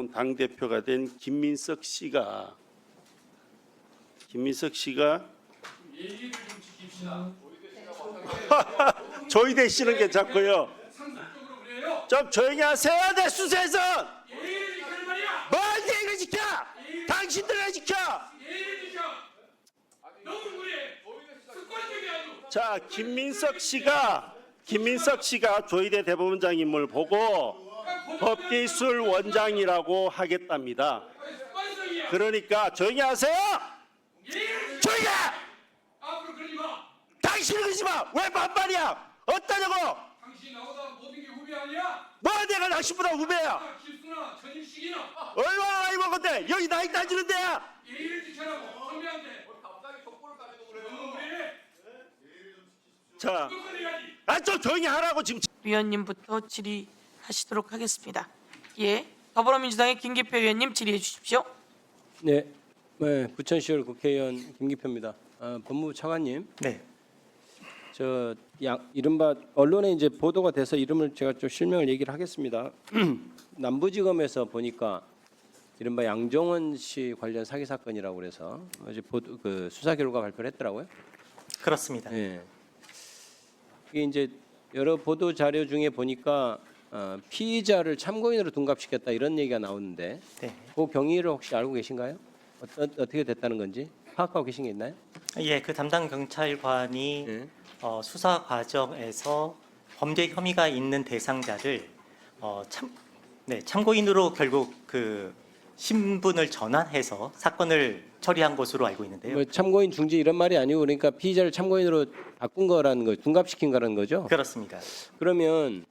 당 대표가 된 김민석 씨가 예의를 좀 지킵시다. 조이대 씨는 괜찮고요. 상습적으로 그래요. 좀 조용히 하세요. 내 수사에서 예의를 지키는 말이야. 뭘 예의를 지켜? 당신들을 지켜. 예의를 지켜. 너무 그래. 습관적이 아주. 자, 김민석 씨가 조이대 대법원장님을 보고 법기술 원장이라고 하겠답니다. 습관적이야. 그러니까 조용히 하세요. 예의를 조용히 해. 앞으로 그러지 마. 당신은 그러지 마. 왜 반말이야? 어떠냐고? 당신이 나보다 모든 게 후배 아니야? 뭐 내가 당신보다 후배야? 길수나 전일식이나 얼마나 많이 먹었대? 여기 나이 따지는 데야. 예의를 지켜라고 선배한테. 너무 그래. 자, 끝내야지. 좀 조용히 하라고 지금. 위원님부터 질의하시도록 하겠습니다. 예, 더불어민주당의 김기표 의원님 질의해 주십시오. 네, 부천시월 국회의원 김기표입니다. 법무부 차관님, 네, 이른바 언론에 이제 보도가 돼서 이름을 제가 좀 실명을 얘기를 하겠습니다. 남부지검에서 보니까 이른바 양정원 씨 관련 사기 사건이라고 그래서 어제 수사 결과 발표를 했더라고요. 그렇습니다. 예. 이게 이제 여러 보도 자료 중에 보니까 피의자를 참고인으로 둔갑시켰다 이런 얘기가 나오는데 네, 그 경위를 혹시 알고 계신가요? 어떻게 됐다는 건지 파악하고 계신 게 있나요? 예, 그 담당 경찰관이 예. 수사 과정에서 범죄 혐의가 있는 대상자를 참고인으로 결국 그 신분을 전환해서 사건을 처리한 것으로 알고 있는데요. 뭐 참고인 중지 이런 말이 아니고 그러니까 피의자를 참고인으로 바꾼 거라는 거, 둔갑시킨 거라는 거죠. 그렇습니다. 그러면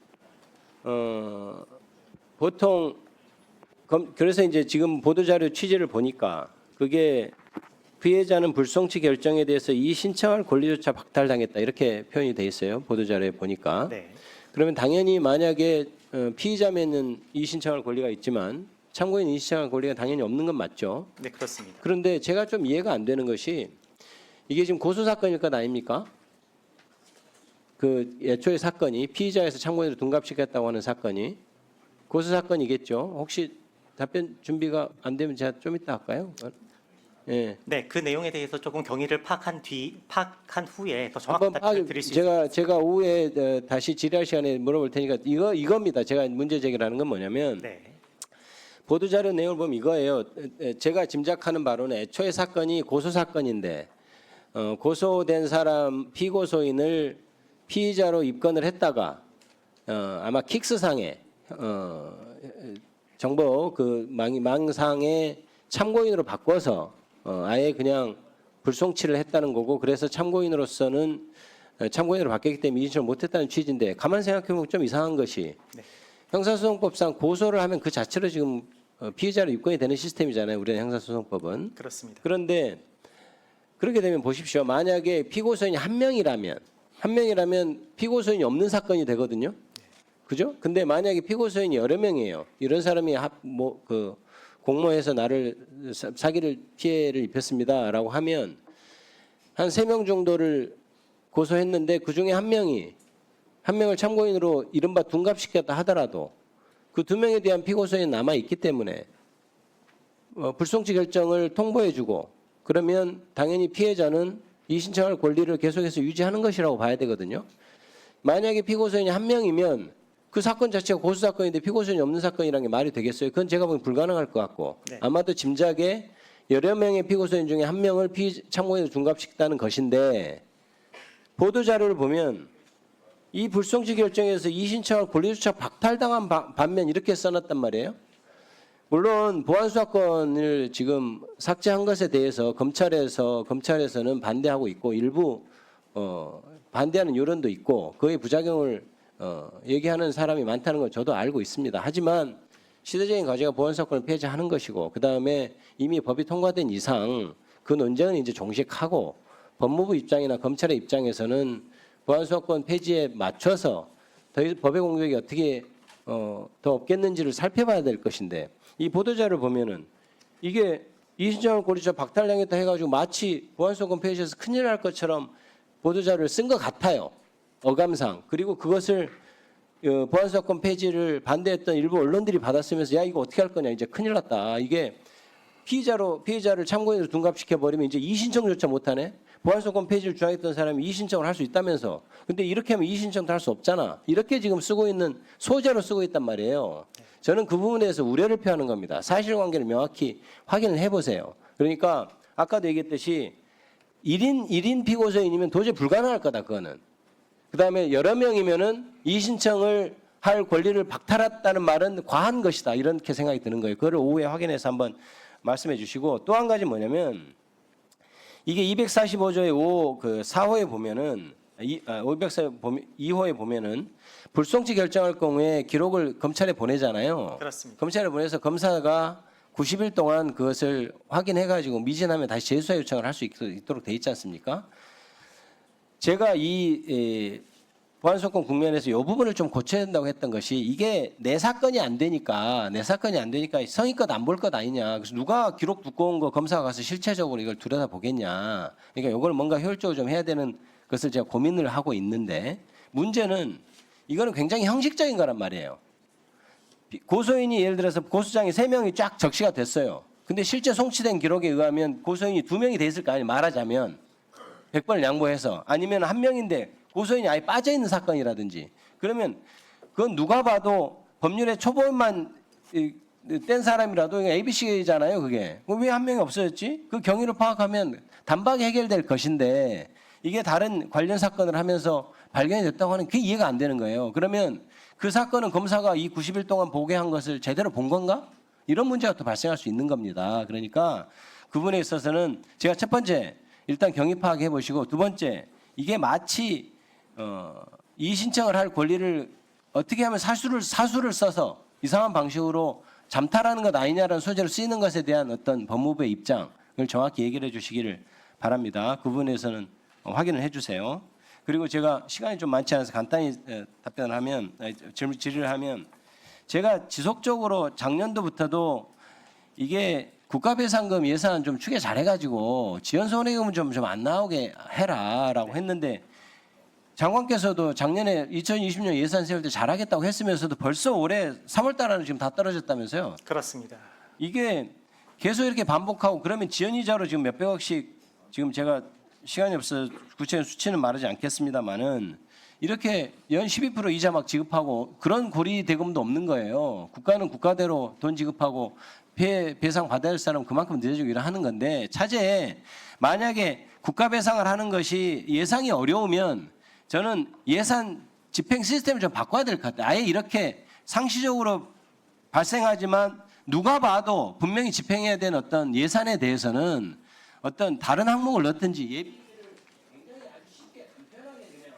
보통 그래서 이제 지금 보도 자료 취재를 보니까 그게 피해자는 불송치 결정에 대해서 이의 신청할 권리조차 박탈당했다 이렇게 표현이 돼 있어요. 보도 자료에 보니까. 네, 그러면 당연히 만약에 피의자면은 이의 신청할 권리가 있지만 참고인 이의 신청할 권리가 당연히 없는 건 맞죠. 네 그렇습니다. 그런데 제가 좀 이해가 안 되는 것이 이게 지금 고소 사건일 것 아닙니까? 그 애초에 사건이 피의자에서 참고인으로 둔갑시켰다고 하는 사건이 고소 사건이겠죠. 혹시 답변 준비가 안 되면 제가 좀 이따 할까요? 예. 네, 그 내용에 대해서 조금 경위를 파악한 후에 더 한번 정확한 답변을 드릴 수 제가 오후에 다시 질의할 시간에 물어볼 테니까 이겁니다. 제가 문제 제기하는 건 뭐냐면 네, 보도 자료 내용을 보면 이거예요. 제가 짐작하는 바로는 애초에 사건이 고소 사건인데 고소된 사람 피고소인을 피의자로 입건을 했다가 아마 킥스상에 정보 그 망상에 참고인으로 바꿔서 아예 그냥 불송치를 했다는 거고 그래서 참고인으로 바뀌었기 때문에 이의신청을 못했다는 취지인데 가만 생각해보면 좀 이상한 것이 네. 형사소송법상 고소를 하면 그 자체로 지금 피의자로 입건이 되는 시스템이잖아요. 우리는 형사소송법은. 그렇습니다. 그런데 그렇게 되면 보십시오. 만약에 피고소인이 한 명이라면 피고소인이 없는 사건이 되거든요. 그죠? 근데 만약에 피고소인이 여러 명이에요. 이런 사람이 공모해서 나를 사기를 피해를 입혔습니다라고 하면 한 3명 정도를 고소했는데 그 중에 한 명을 참고인으로 이른바 둔갑시켰다 하더라도 그 2명에 대한 피고소인이 남아 있기 때문에 불송치 결정을 통보해주고 그러면 당연히 피해자는 이의 신청할 권리를 계속해서 유지하는 것이라고 봐야 되거든요. 만약에 피고소인이 한 명이면 그 사건 자체가 고소 사건인데 피고소인이 없는 사건이라는 게 말이 되겠어요? 그건 제가 보기엔 불가능할 것 같고 네. 아마도 짐작에 여러 명의 피고소인 중에 한 명을 참고인으로 둔갑시켰다는 것인데 보도 자료를 보면 이 불송치 결정에서 이의 신청할 권리조차 박탈당한 반면 이렇게 써놨단 말이에요. 물론 보안수사권을 지금 삭제한 것에 대해서 검찰에서는 반대하고 있고 일부 반대하는 여론도 있고 그의 부작용을 얘기하는 사람이 많다는 걸 저도 알고 있습니다. 하지만 시대적인 과제가 보안사건을 폐지하는 것이고 그 다음에 이미 법이 통과된 이상 그 논쟁은 이제 종식하고 법무부 입장이나 검찰의 입장에서는 보안수사권 폐지에 맞춰서 법의 공격이 어떻게 더 없겠는지를 살펴봐야 될 것인데 이 보도자를 보면은 이게 이의신청할 권리조차 박탈당했다 해가지고 마치 보안수사권 폐지해서 큰일 날 것처럼 보도자료를 쓴 것 같아요. 어감상. 그리고 그것을 보안사건 폐지를 반대했던 일부 언론들이 받아쓰면서 야 이거 어떻게 할 거냐 이제 큰일 났다. 이게 피해자를 참고인으로 둔갑시켜 버리면 이제 이의신청조차 못하네. 보안사건 폐지를 주장했던 사람이 이의신청을 할 수 있다면서. 근데 이렇게 하면 이의신청도 할 수 없잖아. 이렇게 지금 쓰고 있는 소재로 쓰고 있단 말이에요. 저는 그 부분에 대해서 우려를 표하는 겁니다. 사실관계를 명확히 확인을 해보세요. 그러니까 아까도 얘기했듯이 1인 피고소인이면 도저히 불가능할 거다 그거는. 그다음에 여러 명이면은 이의신청을 할 권리를 박탈했다는 말은 과한 것이다. 이렇게 생각이 드는 거예요. 그거를 오후에 확인해서 한번 말씀해 주시고 또 한 가지 뭐냐면 이게 245조의 5 그 4호에 보면은 2호에 보면은 불송치 결정할 경우에 기록을 검찰에 보내잖아요. 그렇습니다. 검찰에 보내서 검사가 90일 동안 그것을 확인해 가지고 미진하면 다시 재수사 요청을 할 수 있도록 돼 있지 않습니까? 제가 이 보안사건 국면에서 이 부분을 좀 고쳐야 된다고 했던 것이 이게 내 사건이 안 되니까 성의껏 안 볼 것 아니냐. 그래서 누가 기록 두꺼운 거 검사가 가서 실체적으로 이걸 들여다 보겠냐. 그러니까 이걸 뭔가 효율적으로 좀 해야 되는 것을 제가 고민을 하고 있는데 문제는 이거는 굉장히 형식적인 거란 말이에요. 고소인이 예를 들어서 고소장에 3명이 쫙 적시가 됐어요. 근데 실제 송치된 기록에 의하면 고소인이 2명이 돼 있을 거 아니에요. 말하자면 100번을 양보해서 아니면 1명인데 고소인이 아예 빠져 있는 사건이라든지 그러면 그건 누가 봐도 법률의 초본만 뗀 사람이라도 ABC잖아요. 그게 왜 1명이 없어졌지? 그 경위를 파악하면 단박에 해결될 것인데 이게 다른 관련 사건을 하면서 발견이 됐다고 하는 그게 이해가 안 되는 거예요. 그러면 그 사건은 검사가 이 90일 동안 보게 한 것을 제대로 본 건가? 이런 문제가 또 발생할 수 있는 겁니다. 그러니까 그 부분에 있어서는 제가 첫 번째 일단 경위 파악해 보시고 두 번째 이게 마치 이의신청을 할 권리를 어떻게 하면 사수를 써서 이상한 방식으로 잠탈하는 것 아니냐라는 소재로 쓰이는 것에 대한 어떤 법무부의 입장을 정확히 얘기를 해 주시기를 바랍니다. 그 부분에서는 확인을 해 주세요. 그리고 제가 시간이 좀 많지 않아서 간단히 답변을 하면 질의를 하면 제가 지속적으로 작년도부터도 이게 국가배상금 예산 좀 추계 잘해가지고 지연손해금은 좀 안 나오게 해라라고 했는데 장관께서도 작년에 2020년 예산 세울 때 잘하겠다고 했으면서도 벌써 올해 3월달에는 지금 다 떨어졌다면서요. 그렇습니다. 이게 계속 이렇게 반복하고 그러면 지연이자로 지금 몇백억씩 지금 제가 시간이 없어서 구체적인 수치는 말하지 않겠습니다만은 이렇게 연 12% 이자 막 지급하고 그런 고리 대금도 없는 거예요. 국가는 국가대로 돈 지급하고 배상 받아야 할 사람 그만큼 늦어지고 일하는 건데 차제에 만약에 국가 배상을 하는 것이 예상이 어려우면 저는 예산 집행 시스템을 좀 바꿔야 될 것 같아요. 아예 이렇게 상시적으로 발생하지만 누가 봐도 분명히 집행해야 되는 어떤 예산에 대해서는 어떤 다른 항목을 넣든지 예비비를 굉장히 아주 쉽게 간편하게 그냥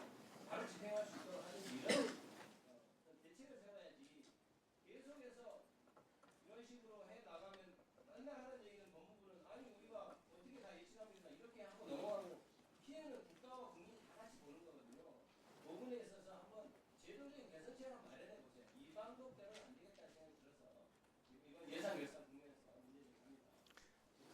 바로 집행할 수 있도록 하는 이런 대책을 세워야지 계속해서 이런 식으로 해 나가면 맨날 하는 얘기는 법무부는 아니 우리가 어떻게 다 예측합니다 이렇게 하고 넘어가고 피해는 국가와 국민이 다 같이 보는 거거든요. 그 부분에 있어서 한번 제도적인 개선책을 마련해 보세요. 이 방법대로는 안 되겠다는 생각이 들어서 이건 예산 결산 국면에서 문제를 합니다.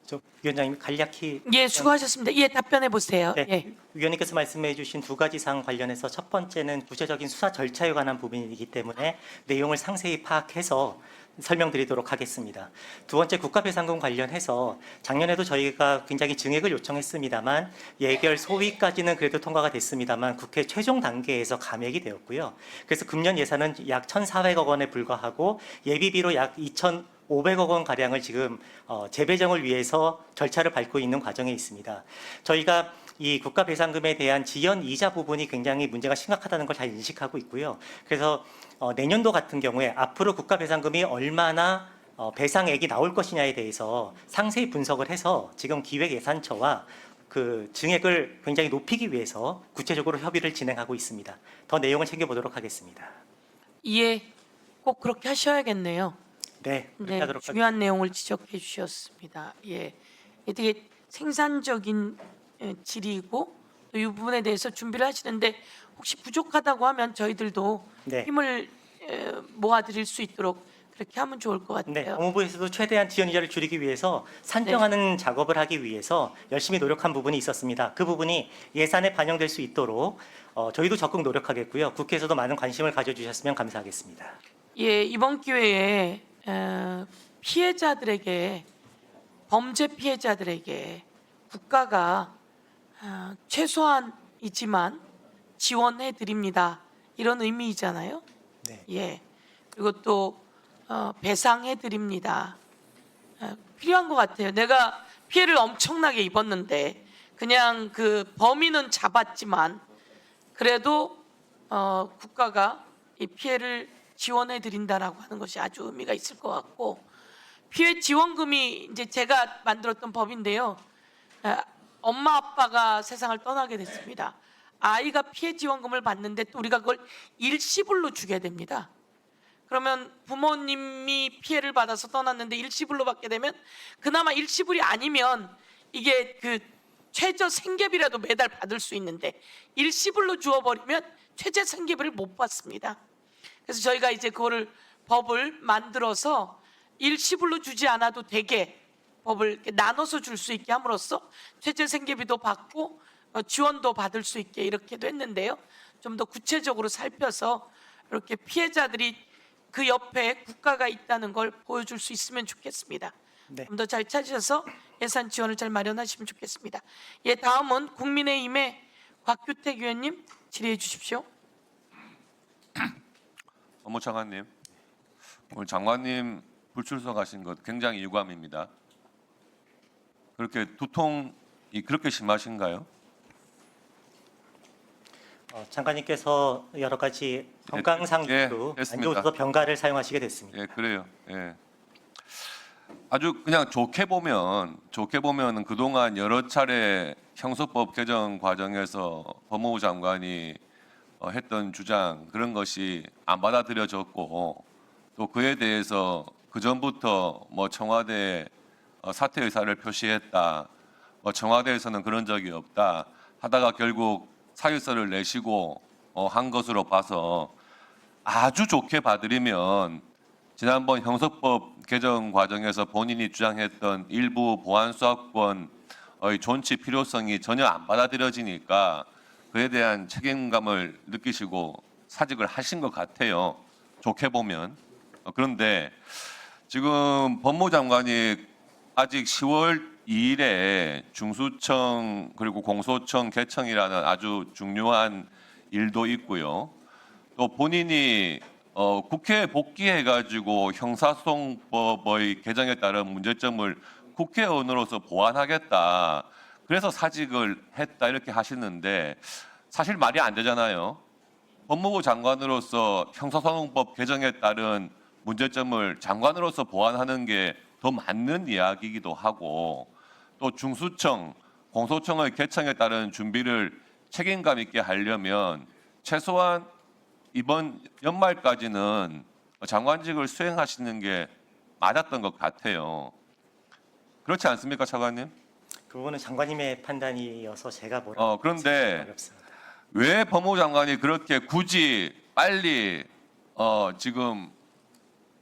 저 위원장님 간략히 예, 수고하셨습니다. 예, 답변해 보세요. 네, 예. 위원님께서 말씀해 주신 두 가지 사항 관련해서 첫 번째는 구체적인 수사 절차에 관한 부분이기 때문에 내용을 상세히 파악해서 설명드리도록 하겠습니다. 두 번째 국가배상금 관련해서 작년에도 저희가 굉장히 증액을 요청했습니다만 예결 소위까지는 그래도 통과가 됐습니다만 국회 최종 단계에서 감액이 되었고요. 그래서 금년 예산은 약 1,400억 원에 불과하고 예비비로 약 2,500억 원 가량을 지금 재배정을 위해서 절차를 밟고 있는 과정에 있습니다. 저희가 이 국가배상금에 대한 지연 이자 부분이 굉장히 문제가 심각하다는 걸 잘 인식하고 있고요. 그래서 내년도 같은 경우에 앞으로 국가배상금이 얼마나 배상액이 나올 것이냐에 대해서 상세히 분석을 해서 지금 기획예산처와 그 증액을 굉장히 높이기 위해서 구체적으로 협의를 진행하고 있습니다. 더 내용을 챙겨보도록 하겠습니다. 예, 꼭 그렇게 하셔야겠네요. 네, 그렇게 네, 하도록 중요한 내용을 지적해 주셨습니다. 예, 이게 되게 생산적인 질의이고 또 이 부분에 대해서 준비를 하시는데 혹시 부족하다고 하면 저희들도 네. 힘을 모아드릴 수 있도록 그렇게 하면 좋을 것 네, 같아요. 법무부에서도 최대한 지연 이자를 줄이기 위해서 산정하는 작업을 하기 위해서 열심히 노력한 부분이 있었습니다. 그 부분이 예산에 반영될 수 있도록 저희도 적극 노력하겠고요. 국회에서도 많은 관심을 가져주셨으면 감사하겠습니다. 예, 이번 기회에 피해자들에게 범죄 피해자들에게 국가가 최소한이지만 지원해 드립니다. 이런 의미이잖아요. 네. 예. 그리고 또 배상해 드립니다. 필요한 것 같아요. 내가 피해를 엄청나게 입었는데 그냥 그 범인은 잡았지만 그래도 국가가 이 피해를 지원해 드린다라고 하는 것이 아주 의미가 있을 것 같고, 피해 지원금이 이제 제가 만들었던 법인데요. 엄마 아빠가 세상을 떠나게 됐습니다. 아이가 피해 지원금을 받는데 또 우리가 그걸 일시불로 주게 됩니다. 그러면 부모님이 피해를 받아서 떠났는데 일시불로 받게 되면 그나마 일시불이 아니면 이게 그 최저 생계비라도 매달 받을 수 있는데 일시불로 주어버리면 최저 생계비를 못 받습니다. 그래서 저희가 이제 그거를 법을 만들어서 일시불로 주지 않아도 되게 법을 이렇게 나눠서 줄 수 있게 함으로써 최저 생계비도 받고 지원도 받을 수 있게 이렇게도 했는데요. 좀 더 구체적으로 살펴서 이렇게 피해자들이 그 옆에 국가가 있다는 걸 보여줄 수 있으면 좋겠습니다. 네. 좀 더 잘 찾으셔서 예산 지원을 잘 마련하시면 좋겠습니다. 예, 다음은 국민의힘의 곽규택 의원님 질의해 주십시오. 법무장관님, 오늘 장관님 불출석하신 것 굉장히 유감입니다. 그렇게 두통이 그렇게 심하신가요? 장관님께서 여러 가지 건강상 이유로 안 됐습니다. 좋아서 병가를 사용하시게 됐습니다. 예, 그래요. 예. 아주 그냥 좋게 보면은 그동안 여러 차례 형사법 개정 과정에서 법무부 장관이 했던 주장 그런 것이 안 받아들여졌고, 또 그에 대해서 그 전부터 뭐 청와대에 사퇴 의사를 표시했다, 뭐 청와대에서는 그런 적이 없다 하다가 결국 사유서를 내시고 한 것으로 봐서 아주 좋게 봐드리면 지난번 형사법 개정 과정에서 본인이 주장했던 일부 보안 수사권의 존치 필요성이 전혀 안 받아들여지니까 그에 대한 책임감을 느끼시고 사직을 하신 것 같아요. 좋게 보면. 그런데 지금 법무장관이 아직 10월 2일에 중수청 그리고 공소청 개청이라는 아주 중요한 일도 있고요. 또 본인이 국회에 복귀해가지고 형사소송법의 개정에 따른 문제점을 국회의원으로서 보완하겠다. 그래서 사직을 했다 이렇게 하시는데 사실 말이 안 되잖아요. 법무부 장관으로서 형사소송법 개정에 따른 문제점을 장관으로서 보완하는 게 더 맞는 이야기이기도 하고, 또 중수청, 공소청의 개청에 따른 준비를 책임감 있게 하려면 최소한 이번 연말까지는 장관직을 수행하시는 게 맞았던 것 같아요. 그렇지 않습니까, 차관님? 그 부분은 장관님의 판단이어서 제가 뭐라고 그런데 어렵습니다. 왜 법무부 장관이 그렇게 굳이 빨리 지금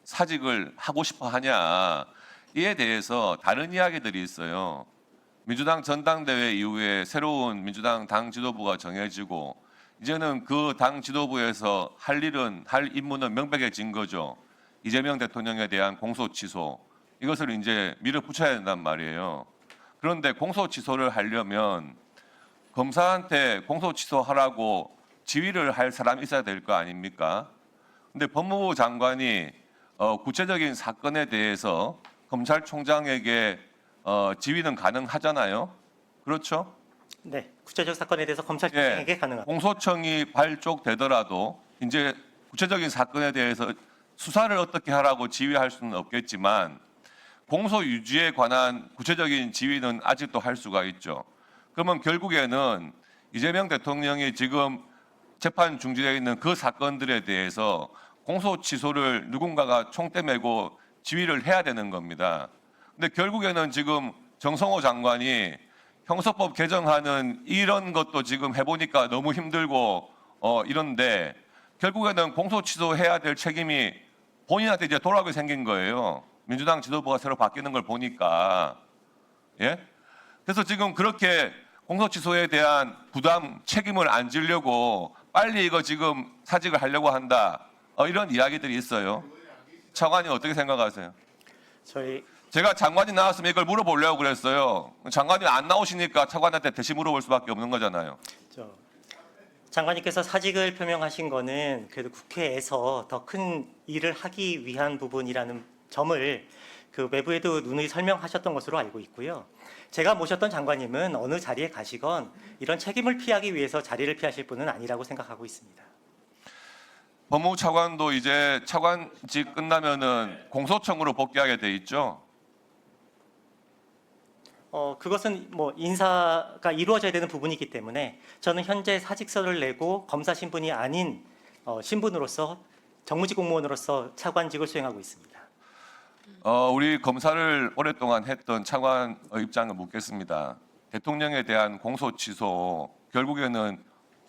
사직을 하고 싶어 하냐, 이에 대해서 다른 이야기들이 있어요. 민주당 전당대회 이후에 새로운 민주당 당 지도부가 정해지고 이제는 그 당 지도부에서 할 임무는 명백해진 거죠. 이재명 대통령에 대한 공소 취소, 이것을 이제 밀어붙여야 된단 말이에요. 그런데 공소 취소를 하려면 검사한테 공소 취소하라고 지휘를 할 사람이 있어야 될 거 아닙니까? 근데 법무부 장관이 구체적인 사건에 대해서 검찰총장에게 지휘는 가능하잖아요. 그렇죠? 네, 구체적 사건에 대해서 검찰총장에게 가능합니다. 공소청이 발족되더라도 이제 구체적인 사건에 대해서 수사를 어떻게 하라고 지휘할 수는 없겠지만 공소 유지에 관한 구체적인 지휘는 아직도 할 수가 있죠. 그러면 결국에는 이재명 대통령이 지금 재판 중지되어 있는 그 사건들에 대해서 공소 취소를 누군가가 총대 메고 지휘를 해야 되는 겁니다. 근데 결국에는 지금 정성호 장관이 형사법 개정하는 이런 것도 지금 해보니까 너무 힘들고 이런데 결국에는 공소 취소해야 될 책임이 본인한테 이제 돌아오게 생긴 거예요. 민주당 지도부가 새로 바뀌는 걸 보니까. 예? 그래서 지금 그렇게 공소 취소에 대한 부담, 책임을 안 지려고 빨리 이거 지금 사직을 하려고 한다. 이런 이야기들이 있어요. 차관님 어떻게 생각하세요? 제가 장관이 나왔으면 이걸 물어보려고 그랬어요. 장관이 안 나오시니까 차관한테 다시 물어볼 수밖에 없는 거잖아요. 장관님께서 사직을 표명하신 거는 그래도 국회에서 더 큰 일을 하기 위한 부분이라는 점을 그 외부에도 누누이 설명하셨던 것으로 알고 있고요. 제가 모셨던 장관님은 어느 자리에 가시건 이런 책임을 피하기 위해서 자리를 피하실 분은 아니라고 생각하고 있습니다. 법무부 차관도 이제 차관직 끝나면은 공소청으로 복귀하게 돼 있죠. 그것은 뭐 인사가 이루어져야 되는 부분이기 때문에 저는 현재 사직서를 내고 검사 신분이 아닌 신분으로서 정무직 공무원으로서 차관직을 수행하고 있습니다. 우리 검사를 오랫동안 했던 차관 입장을 묻겠습니다. 대통령에 대한 공소 취소 결국에는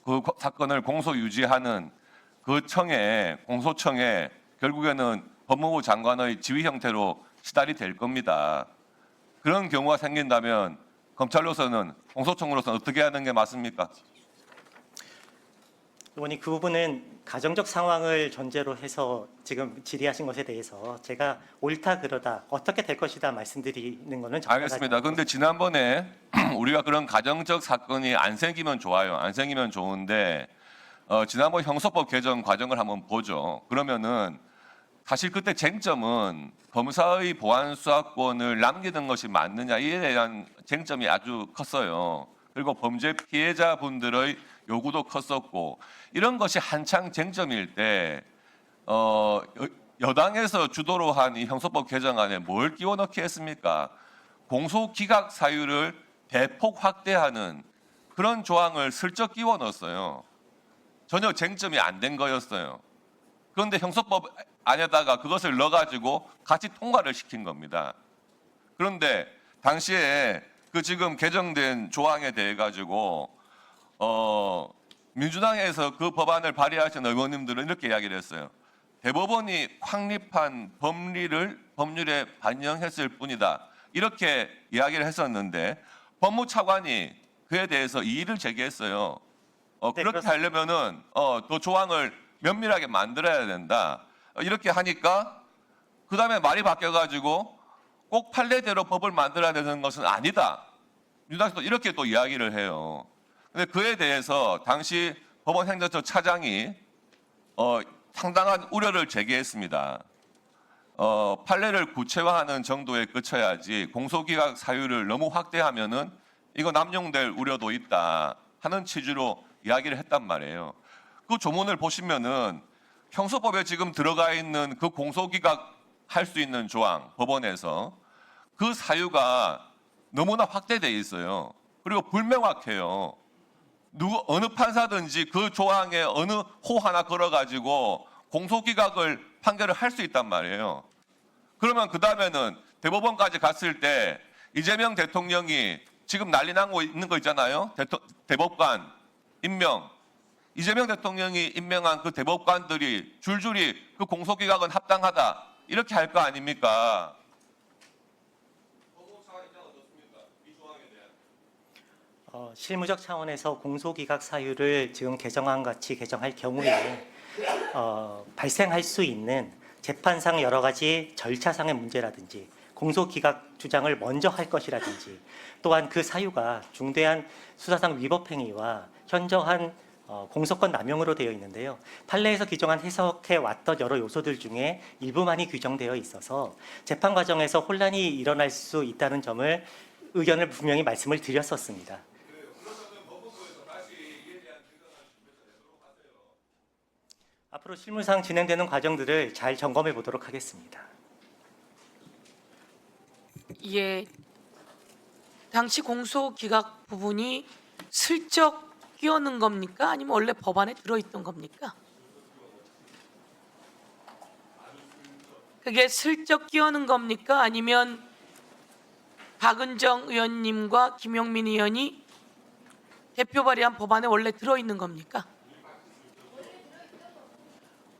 그 사건을 공소 유지하는 그 청에 공소청에 결국에는 법무부 장관의 지휘 형태로 시달이 될 겁니다. 그런 경우가 생긴다면 검찰로서는 공소청으로서는 어떻게 하는 게 맞습니까? 의원님 그 부분은 가정적 상황을 전제로 해서 지금 질의하신 것에 대해서 제가 옳다 그러다 어떻게 될 것이다 말씀드리는 것은 알겠습니다. 그런데 지난번에 우리가 그런 가정적 사건이 안 생기면 좋아요. 안 생기면 좋은데 지난번 형사법 개정 과정을 한번 보죠. 그러면은 사실 그때 쟁점은 검사의 보안 수사권을 남기는 것이 맞느냐 이에 대한 쟁점이 아주 컸어요. 그리고 범죄 피해자분들의 요구도 컸었고 이런 것이 한창 쟁점일 때 여당에서 주도로 한 이 형사법 개정안에 뭘 끼워 넣기 했습니까? 공소 기각 사유를 대폭 확대하는 그런 조항을 슬쩍 끼워 넣었어요. 전혀 쟁점이 안 된 거였어요. 그런데 형사법 안에다가 그것을 넣어가지고 같이 통과를 시킨 겁니다. 그런데 당시에 그 지금 개정된 조항에 대해 가지고 민주당에서 그 법안을 발의하신 의원님들은 이렇게 이야기를 했어요. 대법원이 확립한 법률에 반영했을 뿐이다. 이렇게 이야기를 했었는데 법무차관이 그에 대해서 이의를 제기했어요. 그렇게 그렇습니다. 하려면은 또 조항을 면밀하게 만들어야 된다. 이렇게 하니까 그 다음에 말이 바뀌어가지고 꼭 판례대로 법을 만들어야 되는 것은 아니다. 민주당에서 이렇게 또 이야기를 해요. 근데 그에 대해서 당시 법원 행정처 차장이 상당한 우려를 제기했습니다. 판례를 구체화하는 정도에 그쳐야지 공소기각 사유를 너무 확대하면은 이거 남용될 우려도 있다 하는 취지로 이야기를 했단 말이에요. 그 조문을 보시면은 형소법에 지금 들어가 있는 그 공소기각 할 수 있는 조항 법원에서 그 사유가 너무나 확대돼 있어요. 그리고 불명확해요. 어느 판사든지 그 조항에 어느 호 하나 걸어가지고 공소기각을 판결을 할 수 있단 말이에요. 그러면 그 다음에는 대법원까지 갔을 때 이재명 대통령이 지금 난리 나고 있는 거 있잖아요. 대법관 임명. 이재명 대통령이 임명한 그 대법관들이 줄줄이 그 공소기각은 합당하다 이렇게 할 거 아닙니까? 실무적 차원에서 공소기각 사유를 지금 개정안 같이 개정할 경우에 발생할 수 있는 재판상 여러 가지 절차상의 문제라든지 공소기각 주장을 먼저 할 것이라든지 또한 그 사유가 중대한 수사상 위법 행위와 현저한 공소권 남용으로 되어 있는데요. 판례에서 규정한 해석해 왔던 여러 요소들 중에 일부만이 규정되어 있어서 재판 과정에서 혼란이 일어날 수 있다는 점을 의견을 분명히 말씀을 드렸었습니다. 앞으로 실무상 진행되는 과정들을 잘 점검해 보도록 하겠습니다. 예, 당시 공소 기각 부분이 슬쩍 끼워넣은 겁니까? 아니면 원래 법안에 들어있던 겁니까? 그게 슬쩍 끼워넣은 겁니까? 아니면 박은정 의원님과 김용민 의원이 대표 발의한 법안에 원래 들어있는 겁니까?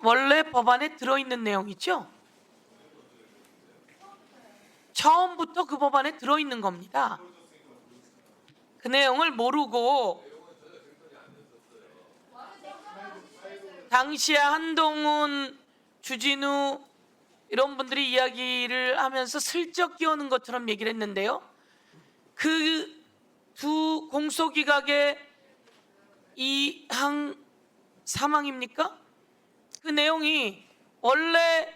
원래 법안에 들어있는 내용이죠. 처음부터 그 법안에 들어있는 겁니다. 그 내용을 모르고 당시에 한동훈, 주진우 이런 분들이 이야기를 하면서 슬쩍 끼우는 것처럼 얘기를 했는데요. 그 두 공소기각의 이항 사망입니까? 그 내용이 원래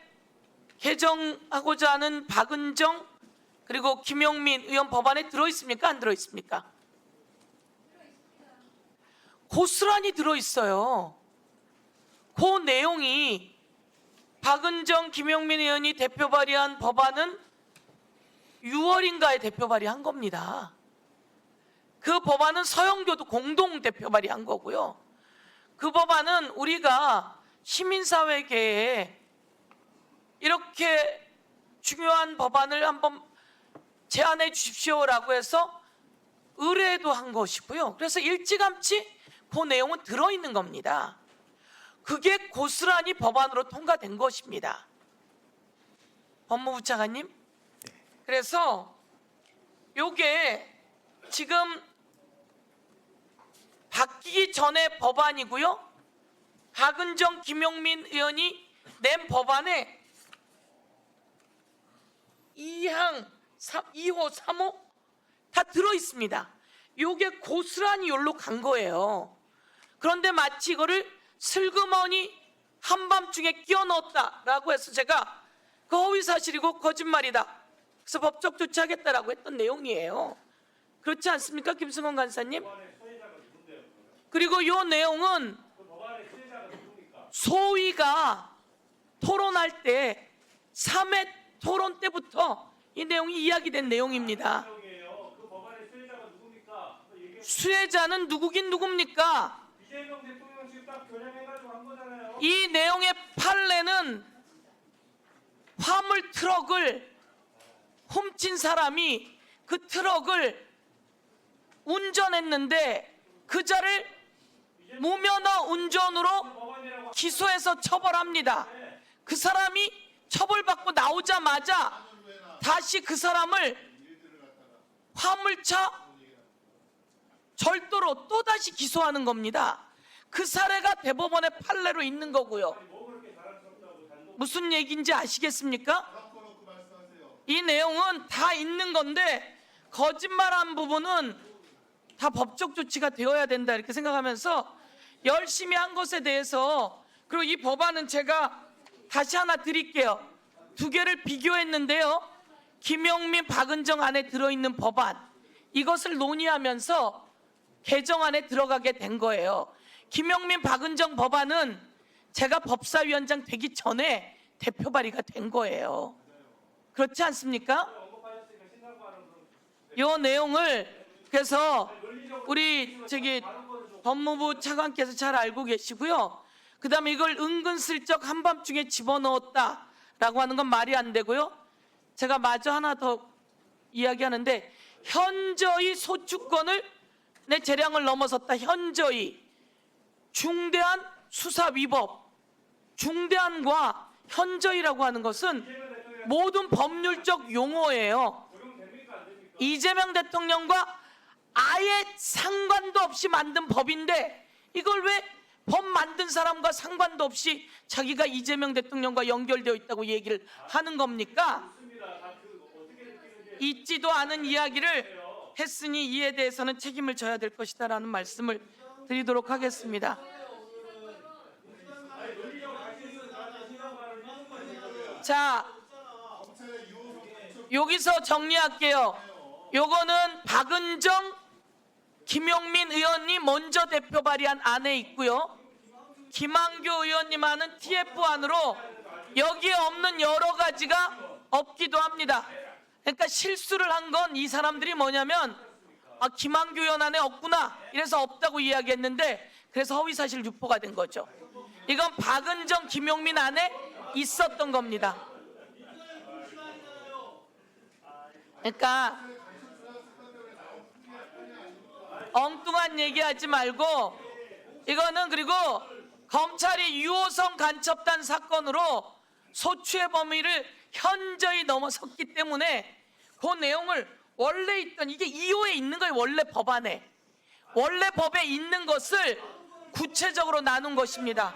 개정하고자 하는 박은정 그리고 김용민 의원 법안에 들어있습니까? 안 들어있습니까? 고스란히 들어있어요. 그 내용이 박은정, 김용민 의원이 대표 발의한 법안은 6월인가에 대표 발의한 겁니다. 그 법안은 서영교도 공동 대표 발의한 거고요. 그 법안은 우리가 시민사회계에 이렇게 중요한 법안을 한번 제안해 주십시오라고 해서 의뢰도 한 것이고요. 그래서 일찌감치 그 내용은 들어있는 겁니다. 그게 고스란히 법안으로 통과된 것입니다. 법무부 차관님. 그래서 요게 지금 바뀌기 전에 법안이고요. 박은정, 김용민 의원이 낸 법안에 2항, 2호, 3호 다 들어있습니다. 요게 고스란히 여기로 간 거예요. 그런데 마치 이거를 슬그머니 한밤중에 끼워 넣었다라고 해서 제가 그 허위사실이고 거짓말이다. 그래서 법적 조치하겠다라고 했던 내용이에요. 그렇지 않습니까, 김승원 간사님? 그리고 이 내용은 소위가 토론할 때 3회 토론 때부터 이 내용이 이야기된 내용입니다. 수혜자는 누구긴 누굽니까? 이 내용의 판례는 화물 트럭을 훔친 사람이 그 트럭을 운전했는데 그 자를 무면허 운전으로 기소해서 처벌합니다. 그 사람이 처벌받고 나오자마자 다시 그 사람을 화물차 절도로 또다시 기소하는 겁니다. 그 사례가 대법원의 판례로 있는 거고요. 무슨 얘기인지 아시겠습니까? 이 내용은 다 있는 건데 거짓말한 부분은 다 법적 조치가 되어야 된다 이렇게 생각하면서 열심히 한 것에 대해서, 그리고 이 법안은 제가 다시 하나 드릴게요. 두 개를 비교했는데요. 김용민, 박은정 안에 들어있는 법안, 이것을 논의하면서 개정안에 들어가게 된 거예요. 김용민, 박은정 법안은 제가 법사위원장 되기 전에 대표 발의가 된 거예요. 그렇지 않습니까? 이 내용을 그래서 우리 법무부 차관께서 잘 알고 계시고요. 그다음에 이걸 은근슬쩍 한밤중에 집어넣었다라고 하는 건 말이 안 되고요. 제가 마저 하나 더 이야기하는데, 현저히 소추권을 내 재량을 넘어섰다. 현저히 중대한 수사 위법, 중대한과 현저히라고 하는 것은 모든 법률적 용어예요. 이재명 대통령과 아예 상관도 없이 만든 법인데 이걸 왜 법 만든 사람과 상관도 없이 자기가 이재명 대통령과 연결되어 있다고 얘기를 하는 겁니까? 있지도 않은 이야기를 했으니 이에 대해서는 책임을 져야 될 것이다라는 말씀을 드리도록 하겠습니다. 자, 여기서 정리할게요. 요거는 박은정, 김용민 의원이 먼저 대표 발의한 안에 있고요. 김한규 의원님 하는 TF안으로 여기에 없는 여러 가지가 없기도 합니다. 그러니까 실수를 한 건 이 사람들이 뭐냐면, 김한규 의원 안에 없구나 이래서 없다고 이야기했는데, 그래서 허위사실 유포가 된 거죠. 이건 박은정, 김용민 안에 있었던 겁니다. 그러니까 엉뚱한 얘기하지 말고, 이거는 그리고 검찰이 유호성 간첩단 사건으로 소추의 범위를 현저히 넘어섰기 때문에 그 내용을 원래 있던 이게 2호에 있는 거예요. 원래 법안에. 원래 법에 있는 것을 구체적으로 나눈 것입니다.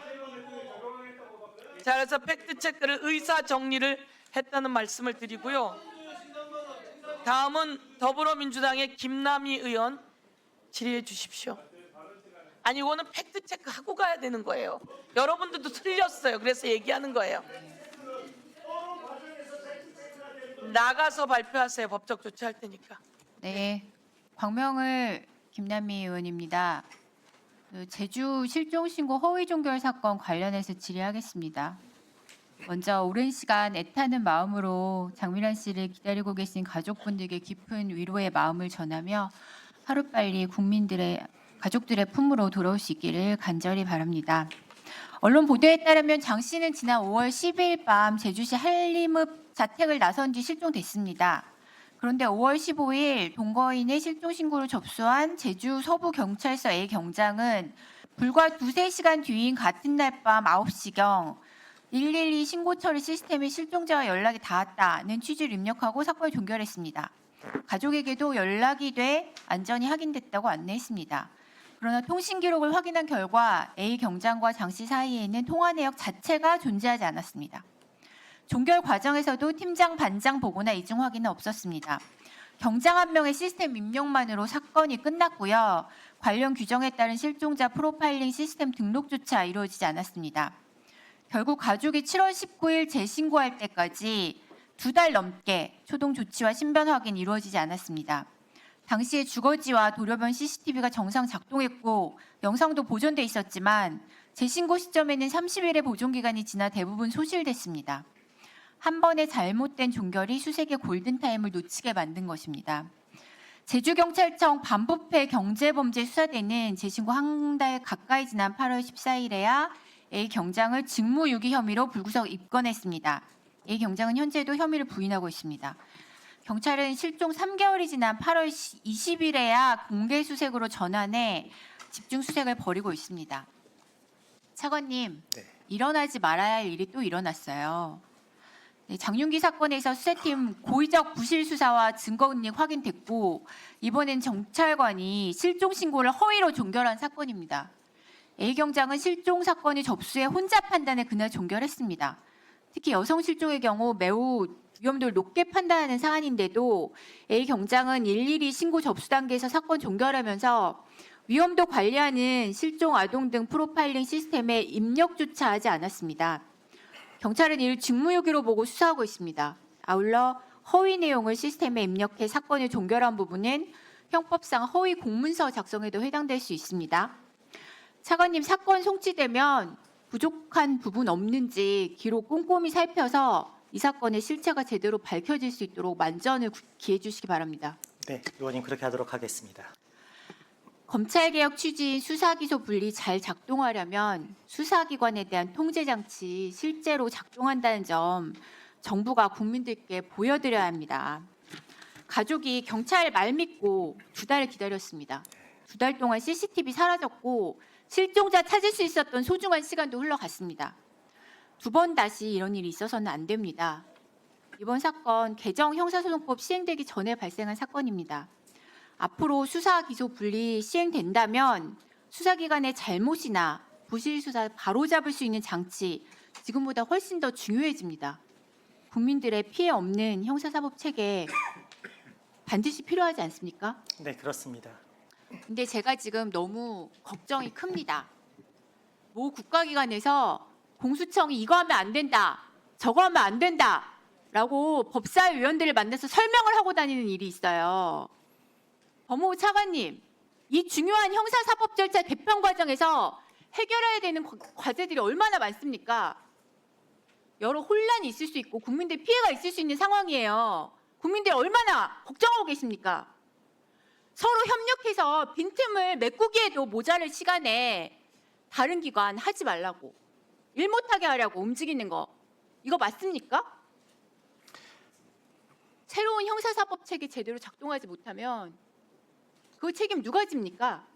자, 그래서 팩트체크를 의사 정리를 했다는 말씀을 드리고요. 다음은 더불어민주당의 김남희 의원 질의해 주십시오. 아니 이거는 팩트체크 하고 가야 되는 거예요. 여러분들도 틀렸어요. 그래서 얘기하는 거예요. 나가서 발표하세요. 법적 조치할 테니까. 네, 광명을 김남희 의원입니다. 제주 실종 신고 허위 종결 사건 관련해서 질의하겠습니다. 먼저 오랜 시간 애타는 마음으로 장미란 씨를 기다리고 계신 가족분들께 깊은 위로의 마음을 전하며 하루빨리 가족들의 품으로 돌아올 수 있기를 간절히 바랍니다. 언론 보도에 따르면 장 씨는 지난 5월 12일 밤 제주시 한림읍 자택을 나선 뒤 실종됐습니다. 그런데 5월 15일 동거인의 실종 신고를 접수한 제주 서부경찰서 A경장은 불과 2-3시간 뒤인 같은 날 밤 9시경 112 신고 처리 시스템에 실종자와 연락이 닿았다는 취지를 입력하고 사건을 종결했습니다. 가족에게도 연락이 돼 안전이 확인됐다고 안내했습니다. 그러나 통신 기록을 확인한 결과 A 경장과 장 씨 사이에는 통화 내역 자체가 존재하지 않았습니다. 종결 과정에서도 팀장, 반장 보고나 이중 확인은 없었습니다. 경장 한 명의 시스템 입력만으로 사건이 끝났고요. 관련 규정에 따른 실종자 프로파일링 시스템 등록조차 이루어지지 않았습니다. 결국 가족이 7월 19일 재신고할 때까지 2달 넘게 초동 조치와 신변 확인이 이루어지지 않았습니다. 당시에 주거지와 도로변 CCTV가 정상 작동했고 영상도 보존돼 있었지만 재신고 시점에는 30일의 보존 기간이 지나 대부분 소실됐습니다. 한 번의 잘못된 종결이 수색의 골든타임을 놓치게 만든 것입니다. 제주경찰청 반부패 경제범죄 수사대는 재신고 한 달 가까이 지난 8월 14일에야 A 경장을 직무유기 혐의로 불구속 입건했습니다. A 경장은 현재도 혐의를 부인하고 있습니다. 경찰은 실종 3개월이 지난 8월 20일에야 공개 수색으로 전환해 집중 수색을 벌이고 있습니다. 차관님, 일어나지 말아야 할 일이 또 일어났어요. 네, 장윤기 사건에서 수사팀 고의적 부실 수사와 증거 은닉 확인됐고 이번엔 경찰관이 실종 신고를 허위로 종결한 사건입니다. A 경장은 실종 사건이 접수해 혼자 판단해 그날 종결했습니다. 특히 여성 실종의 경우 매우 위험도를 높게 판단하는 사안인데도 A 경장은 112 신고 접수 단계에서 사건 종결하면서 위험도 관리하는 실종 아동 등 프로파일링 시스템에 입력조차 하지 않았습니다. 경찰은 이를 직무유기로 보고 수사하고 있습니다. 아울러 허위 내용을 시스템에 입력해 사건을 종결한 부분은 형법상 허위 공문서 작성에도 해당될 수 있습니다. 차관님, 사건 송치되면 부족한 부분 없는지 기록 꼼꼼히 살펴서 이 사건의 실체가 제대로 밝혀질 수 있도록 만전을 기해 주시기 바랍니다. 네, 의원님 그렇게 하도록 하겠습니다. 검찰개혁 취지인 수사기소 분리 잘 작동하려면 수사기관에 대한 통제장치 실제로 작동한다는 점 정부가 국민들께 보여드려야 합니다. 가족이 경찰 말 믿고 2달을 기다렸습니다. 2달 동안 CCTV 사라졌고 실종자 찾을 수 있었던 소중한 시간도 흘러갔습니다. 2번 다시 이런 일이 있어서는 안 됩니다. 이번 사건 개정 형사소송법 시행되기 전에 발생한 사건입니다. 앞으로 수사 기소 분리 시행된다면 수사기관의 잘못이나 부실 수사 바로잡을 수 있는 장치 지금보다 훨씬 더 중요해집니다. 국민들의 피해 없는 형사사법 체계 반드시 필요하지 않습니까? 네, 그렇습니다. 근데 제가 지금 너무 걱정이 큽니다. 모 국가기관에서 공수청이 이거 하면 안 된다, 저거 하면 안 된다라고 법사위원들을 만나서 설명을 하고 다니는 일이 있어요. 법무부 차관님, 이 중요한 형사사법 절차 개편 과정에서 해결해야 되는 과제들이 얼마나 많습니까? 여러 혼란이 있을 수 있고 국민들 피해가 있을 수 있는 상황이에요. 국민들 얼마나 걱정하고 계십니까? 서로 협력해서 빈틈을 메꾸기에도 모자랄 시간에 다른 기관 하지 말라고, 일 못하게 하려고 움직이는 거, 이거 맞습니까? 새로운 형사사법 체계 제대로 작동하지 못하면 그 책임 누가 집니까?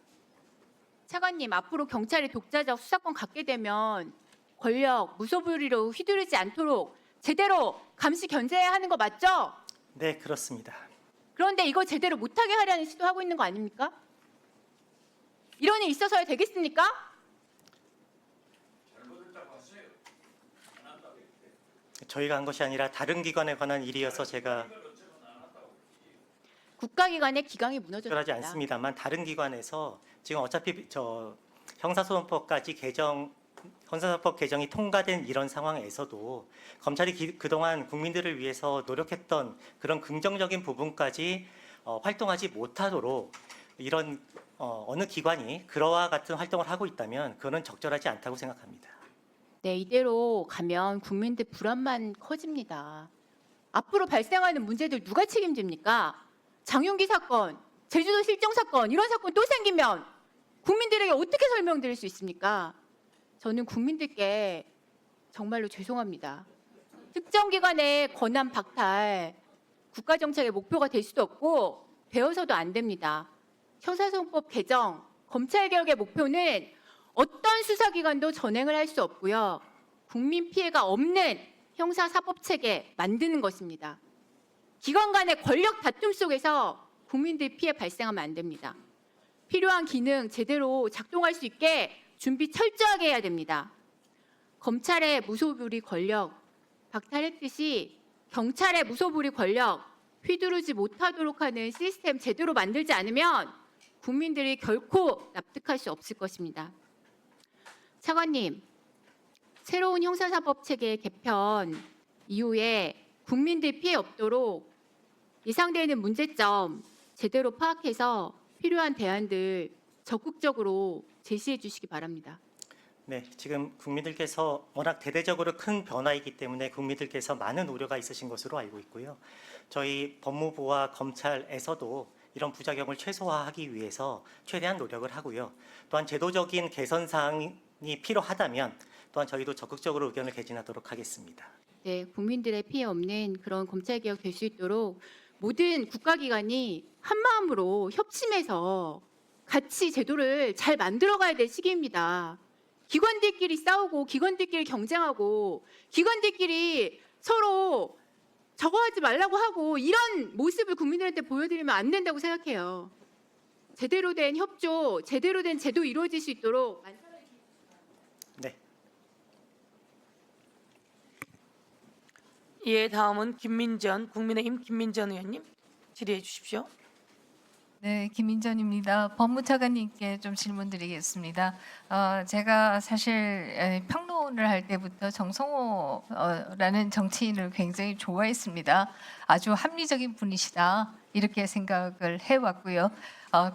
차관님, 앞으로 경찰이 독자적 수사권 갖게 되면 권력, 무소불위로 휘두르지 않도록 제대로 감시 견제해야 하는 거 맞죠? 네, 그렇습니다. 그런데 이거 제대로 못하게 하려는 시도하고 있는 거 아닙니까? 이런 일 있어서야 되겠습니까? 저희가 한 것이 아니라 다른 기관에 관한 일이어서 제가 국가기관의 기강이 무너졌습니다. 특별하지 않습니다만 다른 기관에서 지금 어차피 형사소송법 개정이 통과된 이런 상황에서도 검찰이 그동안 국민들을 위해서 노력했던 그런 긍정적인 부분까지 활동하지 못하도록 이런 어느 기관이 그러와 같은 활동을 하고 있다면 그거는 적절하지 않다고 생각합니다. 네, 이대로 가면 국민들 불안만 커집니다. 앞으로 발생하는 문제들 누가 책임집니까? 장윤기 사건, 제주도 실종 사건, 이런 사건 또 생기면 국민들에게 어떻게 설명드릴 수 있습니까? 저는 국민들께 정말로 죄송합니다. 특정 기관의 권한 박탈, 국가정책의 목표가 될 수도 없고 되어서도 안 됩니다. 형사소송법 개정, 검찰개혁의 목표는 어떤 수사기관도 전행을 할 수 없고요. 국민 피해가 없는 형사사법체계 만드는 것입니다. 기관 간의 권력 다툼 속에서 국민들 피해 발생하면 안 됩니다. 필요한 기능 제대로 작동할 수 있게 준비 철저하게 해야 됩니다. 검찰의 무소불위 권력 박탈했듯이 경찰의 무소불위 권력 휘두르지 못하도록 하는 시스템 제대로 만들지 않으면 국민들이 결코 납득할 수 없을 것입니다. 차관님, 새로운 형사사법체계 개편 이후에 국민들 피해 없도록 예상되는 문제점 제대로 파악해서 필요한 대안들 적극적으로 제시해 주시기 바랍니다. 네, 지금 국민들께서 워낙 대대적으로 큰 변화이기 때문에 국민들께서 많은 우려가 있으신 것으로 알고 있고요. 저희 법무부와 검찰에서도 이런 부작용을 최소화하기 위해서 최대한 노력을 하고요. 또한 제도적인 개선 사항이 필요하다면 또한 저희도 적극적으로 의견을 개진하도록 하겠습니다. 네, 국민들의 피해 없는 그런 검찰개혁 될 수 있도록 모든 국가기관이 한마음으로 협심해서 같이 제도를 잘 만들어가야 될 시기입니다. 기관들끼리 싸우고 기관들끼리 경쟁하고 기관들끼리 서로 저거 하지 말라고 하고 이런 모습을 국민들한테 보여드리면 안 된다고 생각해요. 제대로 된 협조, 제대로 된 제도 이루어질 수 있도록 네, 예, 다음은 국민의힘 김민전 의원님 질의해 주십시오. 네, 김민전입니다. 법무차관님께 좀 질문드리겠습니다. 제가 사실 평론을 할 때부터 정성호라는 정치인을 굉장히 좋아했습니다. 아주 합리적인 분이시다 이렇게 생각을 해왔고요.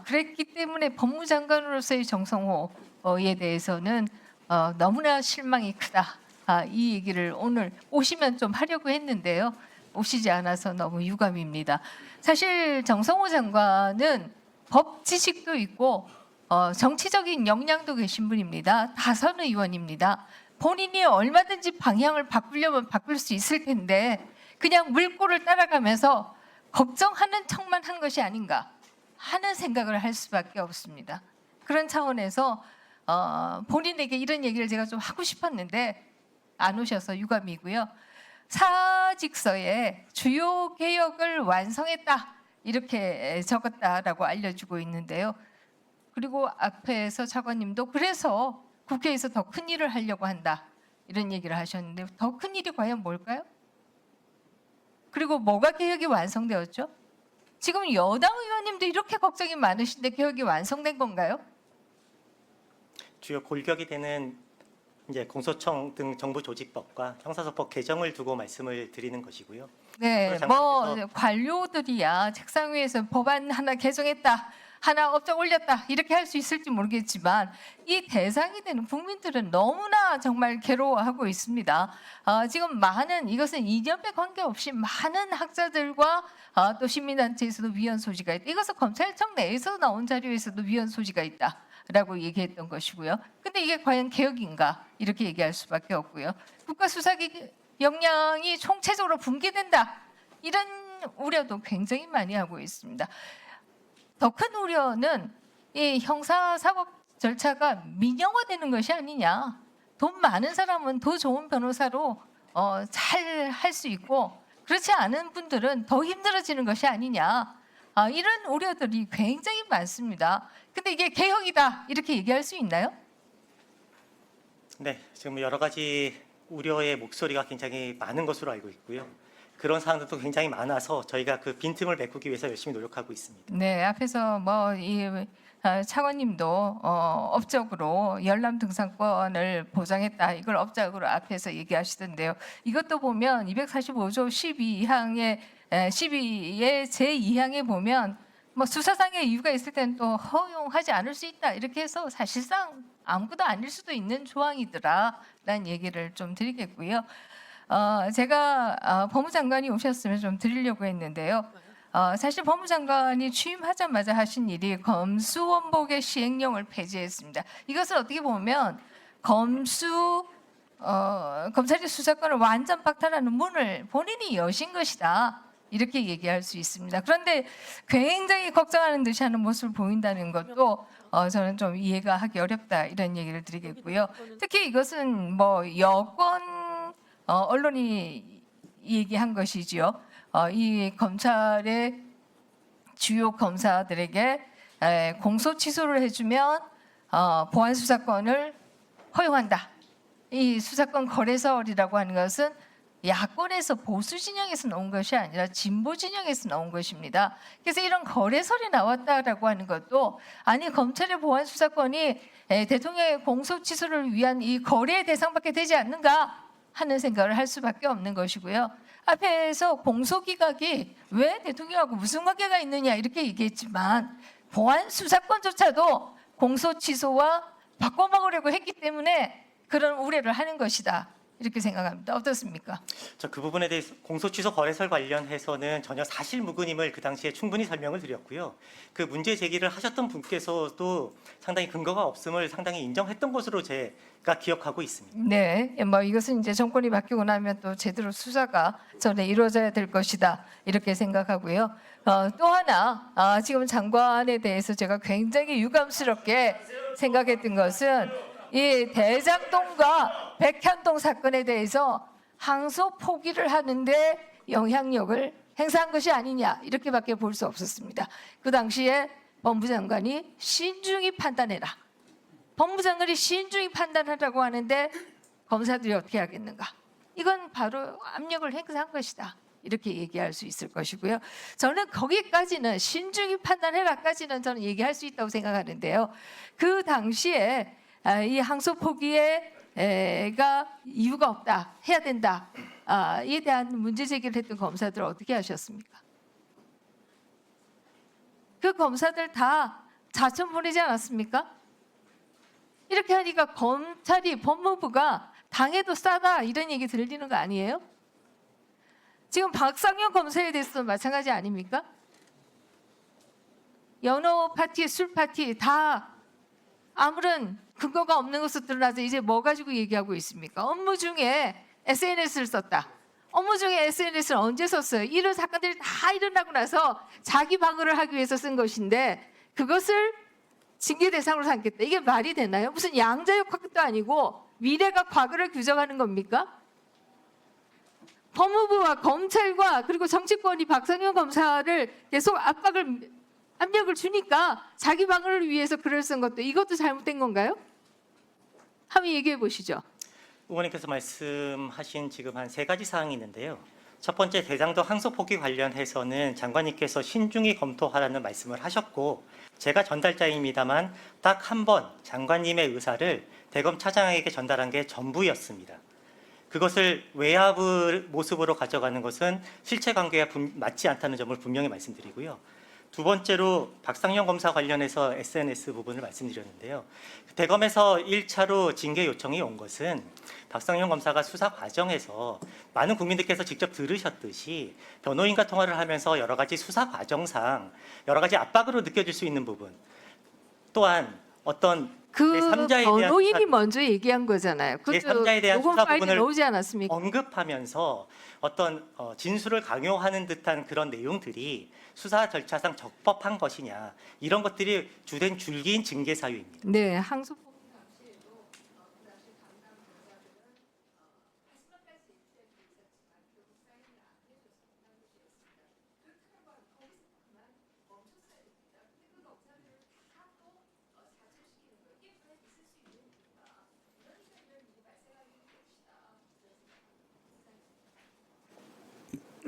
그랬기 때문에 법무장관으로서의 정성호에 대해서는 너무나 실망이 크다. 이 얘기를 오늘 오시면 좀 하려고 했는데요. 오시지 않아서 너무 유감입니다. 사실 정성호 장관은 법 지식도 있고 정치적인 역량도 계신 분입니다. 다선 의원입니다. 본인이 얼마든지 방향을 바꾸려면 바꿀 수 있을 텐데 그냥 물꼬를 따라가면서 걱정하는 척만 한 것이 아닌가 하는 생각을 할 수밖에 없습니다. 그런 차원에서 본인에게 이런 얘기를 제가 좀 하고 싶었는데 안 오셔서 유감이고요. 사직서에 주요 개혁을 완성했다 이렇게 적었다라고 알려주고 있는데요. 그리고 앞에서 차관님도 그래서 국회에서 더 큰 일을 하려고 한다 이런 얘기를 하셨는데 더 큰 일이 과연 뭘까요? 그리고 뭐가 개혁이 완성되었죠? 지금 여당 의원님도 이렇게 걱정이 많으신데 개혁이 완성된 건가요? 주요 골격이 되는 이제 공소청 등 정부조직법과 형사소법 개정을 두고 말씀을 드리는 것이고요. 네, 뭐 관료들이야 책상 위에서 법안 하나 개정했다, 하나 업적 올렸다 이렇게 할 수 있을지 모르겠지만 이 대상이 되는 국민들은 너무나 정말 괴로워하고 있습니다. 지금 많은 이것은 이념에 관계없이 많은 학자들과 또 시민단체에서도 위헌 소지가 있다. 이것은 검찰청 내에서 나온 자료에서도 위헌 소지가 있다. 라고 얘기했던 것이고요. 근데 이게 과연 개혁인가? 이렇게 얘기할 수밖에 없고요. 국가수사기 역량이 총체적으로 붕괴된다. 이런 우려도 굉장히 많이 하고 있습니다. 더 큰 우려는 이 형사사법 절차가 민영화되는 것이 아니냐. 돈 많은 사람은 더 좋은 변호사로 잘 할 수 있고 그렇지 않은 분들은 더 힘들어지는 것이 아니냐. 이런 우려들이 굉장히 많습니다. 근데 이게 개혁이다 이렇게 얘기할 수 있나요? 네, 지금 여러 가지 우려의 목소리가 굉장히 많은 것으로 알고 있고요. 그런 사항들도 굉장히 많아서 저희가 그 빈틈을 메꾸기 위해서 열심히 노력하고 있습니다. 네, 앞에서 이 차관님도 업적으로 열람 등산권을 보장했다. 이걸 업적으로 앞에서 얘기하시던데요. 이것도 보면 245조 12항의 12의 제2항에 보면 수사상의 이유가 있을 때는 또 허용하지 않을 수 있다. 이렇게 해서 사실상 아무것도 아닐 수도 있는 조항이더라라는 얘기를 좀 드리겠고요. 제가 법무장관이 오셨으면 좀 드리려고 했는데요. 사실 법무장관이 취임하자마자 하신 일이 검수원복의 시행령을 폐지했습니다. 이것을 어떻게 보면 검찰의 수사권을 완전 박탈하는 문을 본인이 여신 것이다. 이렇게 얘기할 수 있습니다. 그런데 굉장히 걱정하는 듯이 하는 모습을 보인다는 것도 저는 좀 이해가 하기 어렵다 이런 얘기를 드리겠고요. 특히 이것은 여권 언론이 얘기한 것이지요. 이 검찰의 주요 검사들에게 공소 취소를 해주면 보안 수사권을 허용한다. 이 수사권 거래설이라고 하는 것은 야권에서 보수 진영에서 나온 것이 아니라 진보 진영에서 나온 것입니다. 그래서 이런 거래설이 나왔다라고 하는 것도 아니 검찰의 보안 수사권이 대통령의 공소 취소를 위한 이 거래의 대상밖에 되지 않는가 하는 생각을 할 수밖에 없는 것이고요. 앞에서 공소기각이 왜 대통령하고 무슨 관계가 있느냐 이렇게 얘기했지만 보안 수사권조차도 공소 취소와 바꿔먹으려고 했기 때문에 그런 우려를 하는 것이다. 이렇게 생각합니다. 어떻습니까? 그 부분에 대해서 공소 취소 거래설 관련해서는 전혀 사실 무근임을 그 당시에 충분히 설명을 드렸고요. 그 문제 제기를 하셨던 분께서도 상당히 근거가 없음을 상당히 인정했던 것으로 제가 기억하고 있습니다. 네, 이것은 이제 정권이 바뀌고 나면 또 제대로 수사가 전에 이루어져야 될 것이다 이렇게 생각하고요. 또 하나 지금 장관에 대해서 제가 굉장히 유감스럽게 생각했던 것은 이 대장동과 백현동 사건에 대해서 항소 포기를 하는데 영향력을 행사한 것이 아니냐 이렇게밖에 볼 수 없었습니다. 그 당시에 법무장관이 신중히 판단해라. 법무장관이 신중히 판단하라고 하는데 검사들이 어떻게 하겠는가? 이건 바로 압력을 행사한 것이다. 이렇게 얘기할 수 있을 것이고요. 저는 거기까지는 신중히 판단해라까지는 저는 얘기할 수 있다고 생각하는데요. 그 당시에 이 항소 포기가 이유가 없다, 해야 된다. 이에 대한 문제 제기를 했던 검사들은 어떻게 하셨습니까? 그 검사들 다 자천 보내지 않았습니까? 이렇게 하니까 검찰이 법무부가 당해도 싸다 이런 얘기 들리는 거 아니에요? 지금 박상현 검사에 대해서도 마찬가지 아닙니까? 연호 파티, 술 파티 다 아무런 근거가 없는 것으로 드러나서 이제 뭐 가지고 얘기하고 있습니까? 업무 중에 SNS를 썼다. 업무 중에 SNS를 언제 썼어요? 이런 사건들이 다 일어나고 나서 자기 방어를 하기 위해서 쓴 것인데 그것을 징계 대상으로 삼겠다. 이게 말이 되나요? 무슨 양자역학도 아니고 미래가 과거를 규정하는 겁니까? 법무부와 검찰과 그리고 정치권이 박상현 검사를 계속 압력을 주니까 자기 방어를 위해서 글을 쓴 것도 이것도 잘못된 건가요? 한번 얘기해 보시죠. 의원님께서 말씀하신 지금 한 3가지 사항이 있는데요. 첫 번째 대장동 항소 포기 관련해서는 장관님께서 신중히 검토하라는 말씀을 하셨고 제가 전달자입니다만 딱 한 번 장관님의 의사를 대검 차장에게 전달한 게 전부였습니다. 그것을 외압 모습으로 가져가는 것은 실체 관계와 맞지 않다는 점을 분명히 말씀드리고요. 두 번째로 박상현 검사 관련해서 SNS 부분을 말씀드렸는데요. 대검에서 1차로 징계 요청이 온 것은 박상현 검사가 수사 과정에서 많은 국민들께서 직접 들으셨듯이 변호인과 통화를 하면서 여러 가지 수사 과정상 여러 가지 압박으로 느껴질 수 있는 부분 또한 어떤 그 제3자에 대한 변호인이 먼저 얘기한 거잖아요. 그것도 제3자에 대한 녹음 수사 파일에 부분을 나오지 않았습니까? 언급하면서 어떤 진술을 강요하는 듯한 그런 내용들이 수사 절차상 적법한 것이냐, 이런 것들이 주된 줄기인 징계 사유입니다. 네, 항소.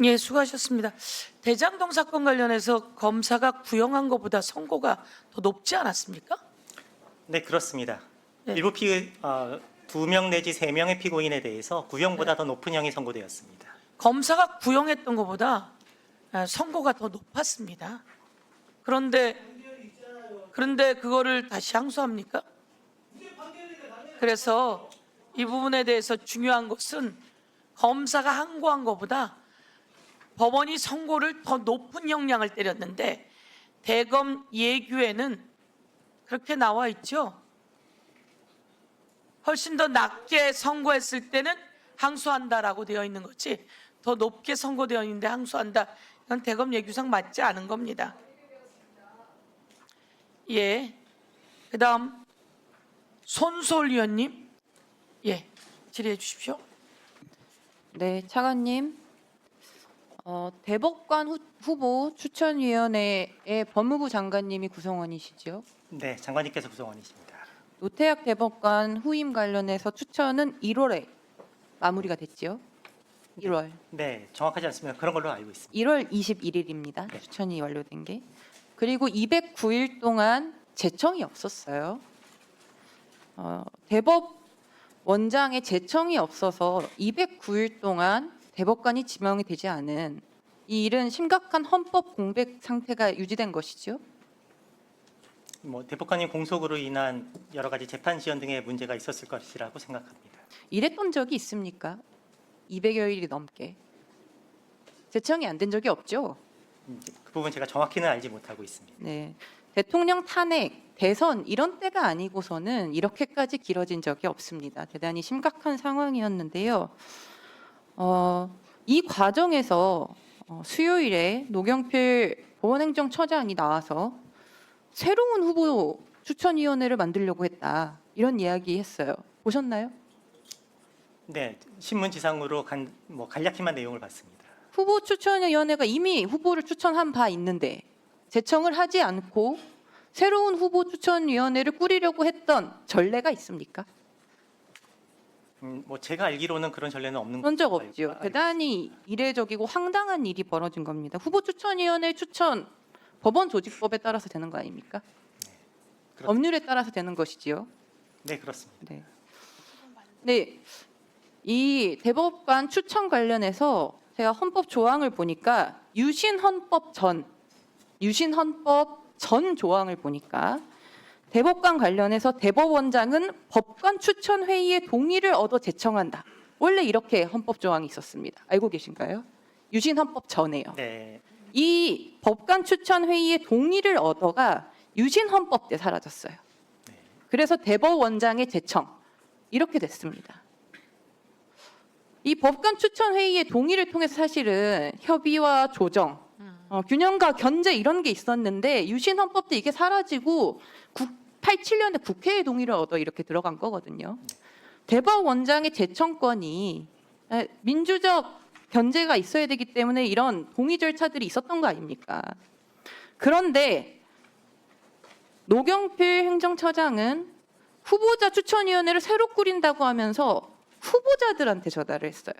예, 수고하셨습니다. 대장동 사건 관련해서 검사가 구형한 것보다 선고가 더 높지 않았습니까? 네, 그렇습니다. 네. 일부 2명 내지 3명의 피고인에 대해서 구형보다 네. 더 높은 형이 선고되었습니다. 검사가 구형했던 것보다 선고가 더 높았습니다. 그런데 그거를 다시 항소합니까? 그래서 이 부분에 대해서 중요한 것은 검사가 항고한 것보다 법원이 선고를 더 높은 형량을 때렸는데 대검 예규에는 그렇게 나와 있죠. 훨씬 더 낮게 선고했을 때는 항소한다라고 되어 있는 거지, 더 높게 선고되어 있는데 항소한다, 이건 대검 예규상 맞지 않은 겁니다. 예, 그다음 손소월 위원님, 예, 질의해 주십시오. 네, 차관님. 대법관 후보 추천위원회의 법무부 장관님이 구성원이시죠? 네, 장관님께서 구성원이십니다. 노태학 대법관 후임 관련해서 추천은 1월에 마무리가 됐지요? 1월. 네, 정확하지 않습니다. 그런 걸로 알고 있습니다. 1월 21일입니다. 네. 추천이 완료된 게. 그리고 209일 동안 제청이 없었어요. 대법원장의 제청이 없어서 209일 동안 대법관이 지명이 되지 않은 이 일은 심각한 헌법 공백 상태가 유지된 것이죠. 대법관님 공속으로 인한 여러 가지 재판 지연 등의 문제가 있었을 것이라고 생각합니다. 이랬던 적이 있습니까? 200여일이 넘게. 제청이 안 된 적이 없죠. 그 부분 제가 정확히는 알지 못하고 있습니다. 네. 대통령 탄핵, 대선 이런 때가 아니고서는 이렇게까지 길어진 적이 없습니다. 대단히 심각한 상황이었는데요. 이 과정에서 수요일에 노경필 보건행정처장이 나와서 새로운 후보 추천위원회를 만들려고 했다, 이런 이야기 했어요. 보셨나요? 네, 신문지상으로 간략히만 내용을 봤습니다. 후보 추천위원회가 이미 후보를 추천한 바 있는데 제청을 하지 않고 새로운 후보 추천위원회를 꾸리려고 했던 전례가 있습니까? 제가 알기로는 그런 전례는 없는 그런 적 걸로 없죠. 알고 대단히 이례적이고 황당한 일이 벌어진 겁니다. 후보 추천위원회 추천 법원 조직법에 따라서 되는 거 아닙니까? 그렇습니다. 법률에 따라서 되는 것이지요. 네, 그렇습니다. 네. 네, 이 대법관 추천 관련해서 제가 헌법 조항을 보니까 유신 헌법 전 조항을 보니까 대법관 관련해서 대법원장은 법관 추천 회의의 동의를 얻어 제청한다. 원래 이렇게 헌법 조항이 있었습니다. 알고 계신가요? 유신 헌법 전에요. 네, 이 법관 추천 회의의 동의를 얻어가 유신 헌법 때 사라졌어요. 그래서 대법원장의 제청 이렇게 됐습니다. 이 법관 추천 회의의 동의를 통해서 사실은 협의와 조정, 균형과 견제 이런 게 있었는데 유신 헌법 때 이게 사라지고 87년에 국회의 동의를 얻어 이렇게 들어간 거거든요. 대법원장의 제청권이 민주적 견제가 있어야 되기 때문에 이런 동의 절차들이 있었던 거 아닙니까? 그런데 노경필 행정처장은 후보자 추천위원회를 새로 꾸린다고 하면서 후보자들한테 전화를 했어요.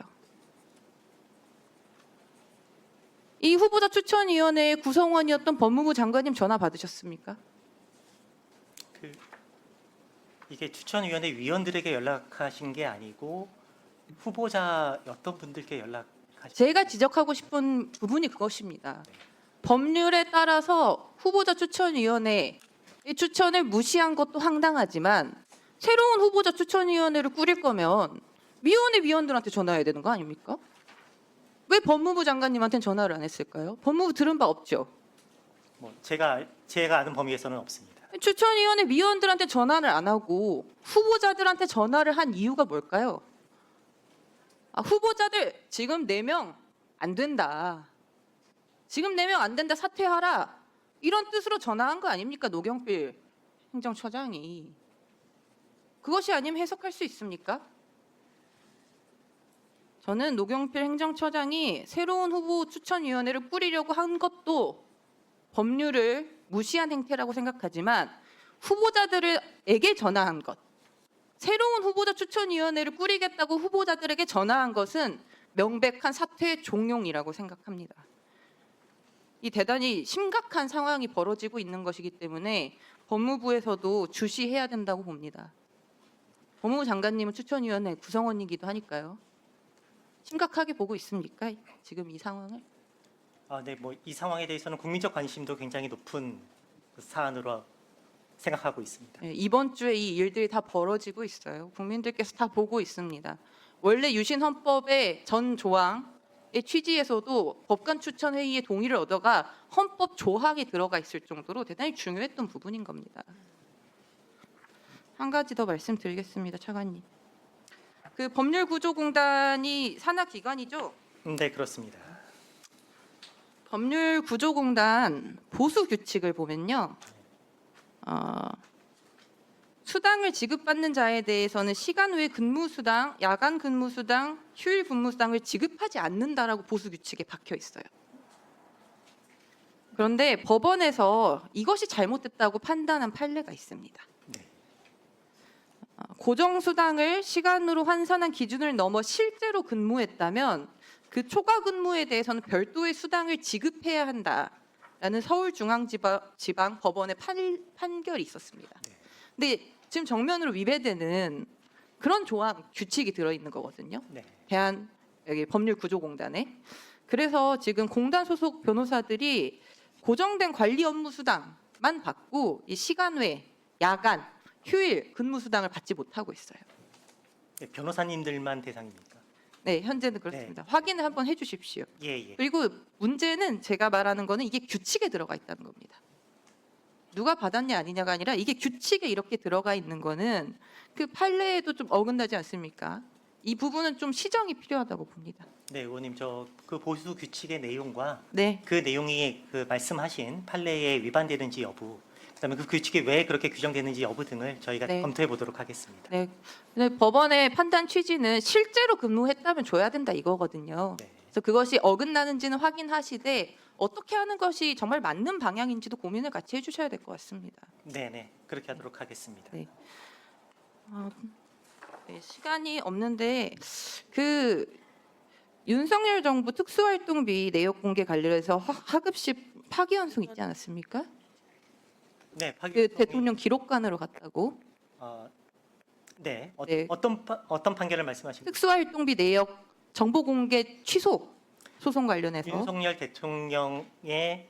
이 후보자 추천위원회의 구성원이었던 법무부 장관님 전화 받으셨습니까? 이게 추천위원회 위원들에게 연락하신 게 아니고 후보자 어떤 분들께 연락하신? 제가 지적하고 싶은 부분이 그것입니다. 법률에 따라서 후보자 추천위원회의 추천을 무시한 것도 황당하지만 새로운 후보자 추천위원회를 꾸릴 거면 위원회 위원들한테 전화해야 되는 거 아닙니까? 왜 법무부 장관님한테는 전화를 안 했을까요? 법무부 들은 바 없죠. 제가 아는 범위에서는 없습니다. 추천위원회 위원들한테 전화를 안 하고 후보자들한테 전화를 한 이유가 뭘까요? 후보자들 지금 4명 안 된다. 지금 4명 안 된다 사퇴하라. 이런 뜻으로 전화한 거 아닙니까? 노경필 행정처장이. 그것이 아니면 해석할 수 있습니까? 저는 노경필 행정처장이 새로운 후보 추천위원회를 꾸리려고 한 것도 법률을 무시한 행태라고 생각하지만 후보자들에게 전화한 것, 새로운 후보자 추천위원회를 꾸리겠다고 후보자들에게 전화한 것은 명백한 사퇴 종용이라고 생각합니다. 이 대단히 심각한 상황이 벌어지고 있는 것이기 때문에 법무부에서도 주시해야 된다고 봅니다. 법무부 장관님은 추천위원회 구성원이기도 하니까요. 심각하게 보고 있습니까? 지금 이 상황을? 네, 뭐 이 상황에 대해서는 국민적 관심도 굉장히 높은 사안으로 생각하고 있습니다. 네, 이번 주에 이 일들이 다 벌어지고 있어요. 국민들께서 다 보고 있습니다. 원래 유신 헌법의 전 조항의 취지에서도 법관 추천 회의의 동의를 얻어가 헌법 조항이 들어가 있을 정도로 대단히 중요했던 부분인 겁니다. 한 가지 더 말씀드리겠습니다, 차관님. 그 법률구조공단이 산하기관이죠. 네, 그렇습니다. 법률구조공단 보수 규칙을 보면요, 수당을 지급받는 자에 대해서는 시간 외 근무수당, 야간 근무수당, 휴일 근무수당을 지급하지 않는다라고 보수 규칙에 박혀 있어요. 그런데 법원에서 이것이 잘못됐다고 판단한 판례가 있습니다. 고정수당을 시간으로 환산한 기준을 넘어 실제로 근무했다면 그 초과 근무에 대해서는 별도의 수당을 지급해야 한다라는 서울중앙지방 법원의 판결이 있었습니다. 근데 지금 정면으로 위배되는 그런 조항 규칙이 들어있는 거거든요. 네. 여기 법률구조공단에. 그래서 지금 공단 소속 변호사들이 고정된 관리 업무 수당만 받고 이 시간 외, 야간, 휴일 근무 수당을 받지 못하고 있어요. 네, 변호사님들만 대상입니까? 네, 현재는 그렇습니다. 확인을 한번 해주십시오. 예. 그리고 문제는 제가 말하는 거는 이게 규칙에 들어가 있다는 겁니다. 누가 받았냐 아니냐가 아니라 이게 규칙에 이렇게 들어가 있는 거는 그 판례에도 좀 어긋나지 않습니까? 이 부분은 좀 시정이 필요하다고 봅니다. 네, 의원님, 저 그 보수 규칙의 내용과 네, 그 내용이 그 말씀하신 판례에 위반되는지 여부, 그다음에 그 규칙이 왜 그렇게 규정되는지 여부 등을 저희가 네. 검토해 보도록 하겠습니다. 네. 근데 법원의 판단 취지는 실제로 근무했다면 줘야 된다 이거거든요. 네. 그래서 그것이 어긋나는지는 확인하시되 어떻게 하는 것이 정말 맞는 방향인지도 고민을 같이 해주셔야 될 것 같습니다. 네, 그렇게 하도록 하겠습니다. 네. 네, 시간이 없는데 그 윤석열 정부 특수활동비 내역 공개 관련해서 하급식 파기환송 있지 않았습니까? 네, 그 대통령 기록관으로 갔다고. 네, 네. 어떤 판결을 말씀하십니까? 특수활동비 내역 정보 공개 취소 소송 관련해서. 윤석열 대통령의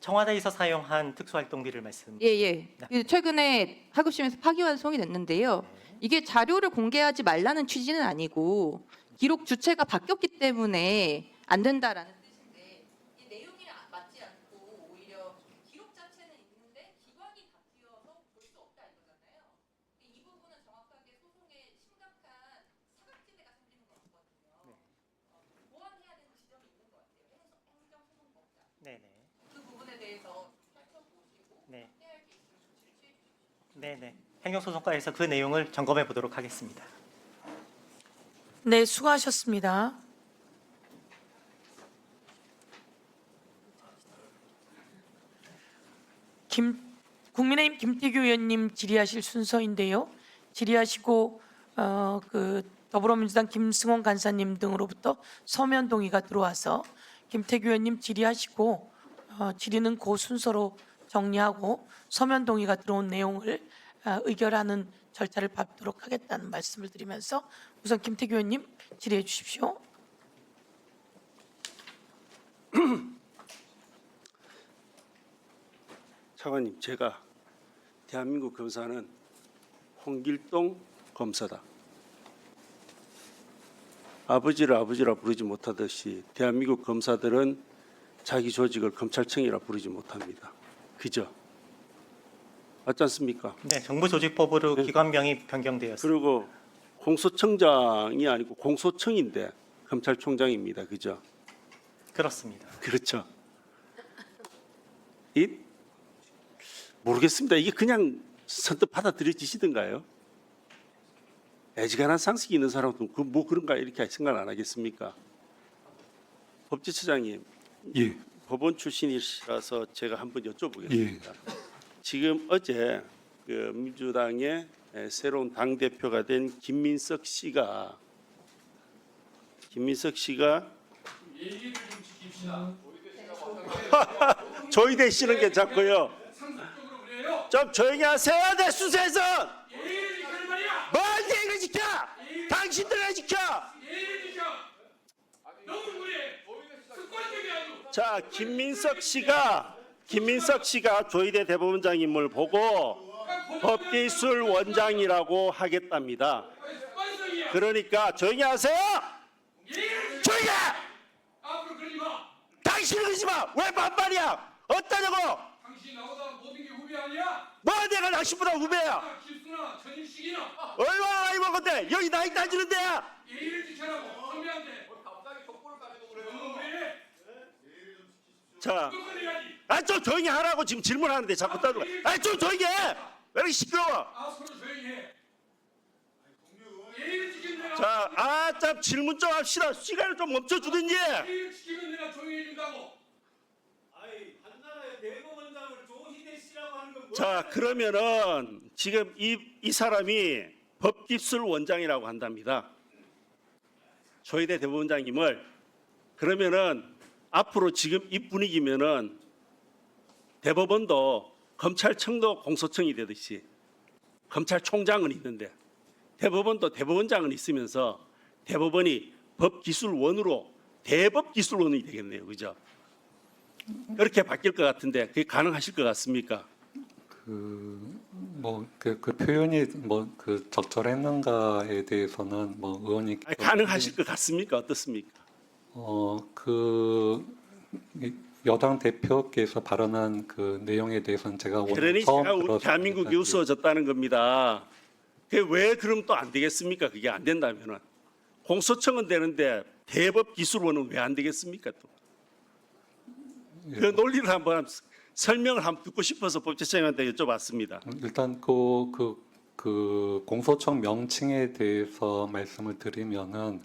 청와대에서 사용한 특수활동비를 말씀. 예. 그 최근에 하급심에서 파기환송이 됐는데요. 이게 자료를 공개하지 말라는 취지는 아니고 기록 주체가 바뀌었기 때문에 안 된다라는 뜻인데 이 내용이 맞지 않고 오히려 기록 자체는 있는데 기관이 바뀌어서 볼 수 없다 이거잖아요. 이 부분은 정확하게 소송에 심각한 사각지대가 생기는 것 같거든요. 보완해야 되는 지점이 있는 것 같아요. 행정소송법상. 네. 그 부분에 대해서 살펴보시고 네. 해야 할 게 있으면 조치를 취해 주십시오. 네. 행정소송과에서 그 내용을 점검해 보도록 하겠습니다. 네, 수고하셨습니다. 국민의힘 김태규 의원님 질의하실 순서인데요. 질의하시고 그 더불어민주당 김승원 간사님 등으로부터 서면 동의가 들어와서 김태규 의원님 질의하시고 질의는 그 순서로 정리하고 서면 동의가 들어온 내용을 의결하는 절차를 밟도록 하겠다는 말씀을 드리면서 우선 김태규 의원님 질의해 주십시오. 차관님, 제가 대한민국 검사는 홍길동 검사다. 아버지를 아버지라 부르지 못하듯이 대한민국 검사들은 자기 조직을 검찰청이라 부르지 못합니다. 그죠? 맞지 않습니까? 네, 정부조직법으로 네. 기관명이 변경되었습니다. 그리고 공소청장이 아니고 공소청인데 검찰총장입니다. 그죠? 그렇습니다. 그렇죠. 이 모르겠습니다. 이게 그냥 선뜻 받아들여지시던가요? 애지간한 상식이 있는 사람도 그 뭐 그런가 이렇게 생각 안 하겠습니까? 법제처장님, 예, 법원 출신이시라서 제가 한번 여쭤보겠습니다. 예. 지금 어제 그 민주당의 새로운 당 대표가 된 김민석 씨가 예의를 좀 지킵시다. 조이대 씨는 괜찮고요. 상습적으로 그래요. 좀 조용히 하세요, 내 수세에서. 예의를 지키는 말이야. 뭘 예의를 지켜? 당신들을 지켜. 예의를 지켜. 너무 그래. 습관적이 아주. 자, 김민석 씨가 조이대 대법원장님을 보고 법기술 원장이라고 하겠답니다. 습관성이야. 그러니까 조용히 하세요. 예의를 조용히 해. 앞으로 그러지 마. 당신은 그러지 마. 왜 반말이야? 어떠냐고? 당신 나보다 모든 게 후배 아니야? 뭐 내가 당신보다 후배야? 김수나 전인식이나 얼마나 나이 먹었대? 여기 나이 따지는 데야. 예의를 지켜라고 선배한테. 너무 그래. 자, 끝내야지. 좀 조용히 하라고 지금 질문하는데 자꾸 따져. 좀 조용히 해. 왜 이렇게 시끄러워? 앞으로 조용히 해. 예의를 지키는 내가. 자, 참 질문 좀 합시다. 시간을 좀 멈춰주든지. 예의를 지키면 내가 조용히 해준다고. 자, 그러면은 지금 이 사람이 법기술 원장이라고 한답니다. 조희대 대법원장님을. 그러면은 앞으로 지금 이 분위기면은 대법원도 검찰청도 공소청이 되듯이 검찰총장은 있는데 대법원도 대법원장은 있으면서 대법원이 법기술원으로 대법기술원이 되겠네요. 그죠? 그렇게 바뀔 것 같은데 그게 가능하실 것 같습니까? 그 표현이 그 적절했는가에 대해서는 의원이 가능하실 것 같습니까? 어떻습니까? 여당 대표께서 발언한 그 내용에 대해서는 제가 오늘 그러니 처음 제가 우리 들었습니다. 대한민국이 우스워졌다는 겁니다. 그게 왜 그럼 또 안 되겠습니까? 그게 안 된다면은 공소청은 되는데 대법기술원은 왜 안 되겠습니까? 또 그 논리를 한번 설명을 한번 듣고 싶어서 법제처장님한테 여쭤봤습니다. 일단 그 공소청 명칭에 대해서 말씀을 드리면은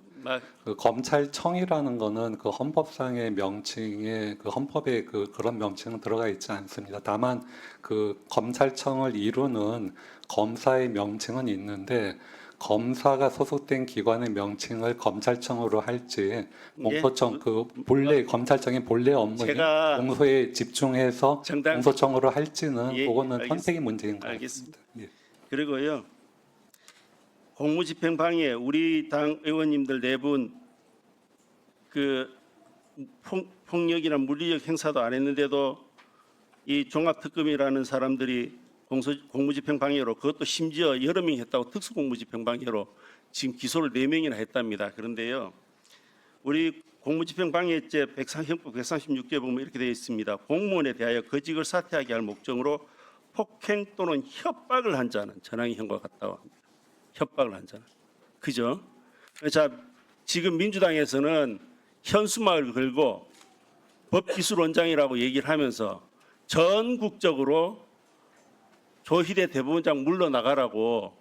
그 검찰청이라는 거는 그 헌법상의 명칭에 그 헌법에 그런 명칭은 들어가 있지 않습니다. 다만 그 검찰청을 이루는 검사의 명칭은 있는데 검사가 소속된 기관의 명칭을 검찰청으로 할지 공소청 그 본래 검찰청의 본래 업무인 제가 공소에 집중해서 정당- 공소청으로 할지는 예, 그거는 알겠습니다. 선택의 문제인 것 알겠습니다. 같습니다. 예. 그리고요, 공무집행방해 우리 당 의원님들 4분 그 폭력이나 물리적 행사도 안 했는데도 이 종합특검이라는 사람들이 공무집행방해로 그것도 심지어 여러 명이 했다고 특수공무집행방해로 지금 기소를 4명이나 했답니다. 그런데요, 우리 공무집행방해죄 형법 136조에 보면 이렇게 되어 있습니다. 공무원에 대하여 거직을 사퇴하게 할 목적으로 폭행 또는 협박을 한 자는 전항의 형과 같다고 합니다. 협박을 한 자는. 그죠? 자, 지금 민주당에서는 현수막을 걸고 법기술원장이라고 얘기를 하면서 전국적으로 조희대 대법원장 물러나가라고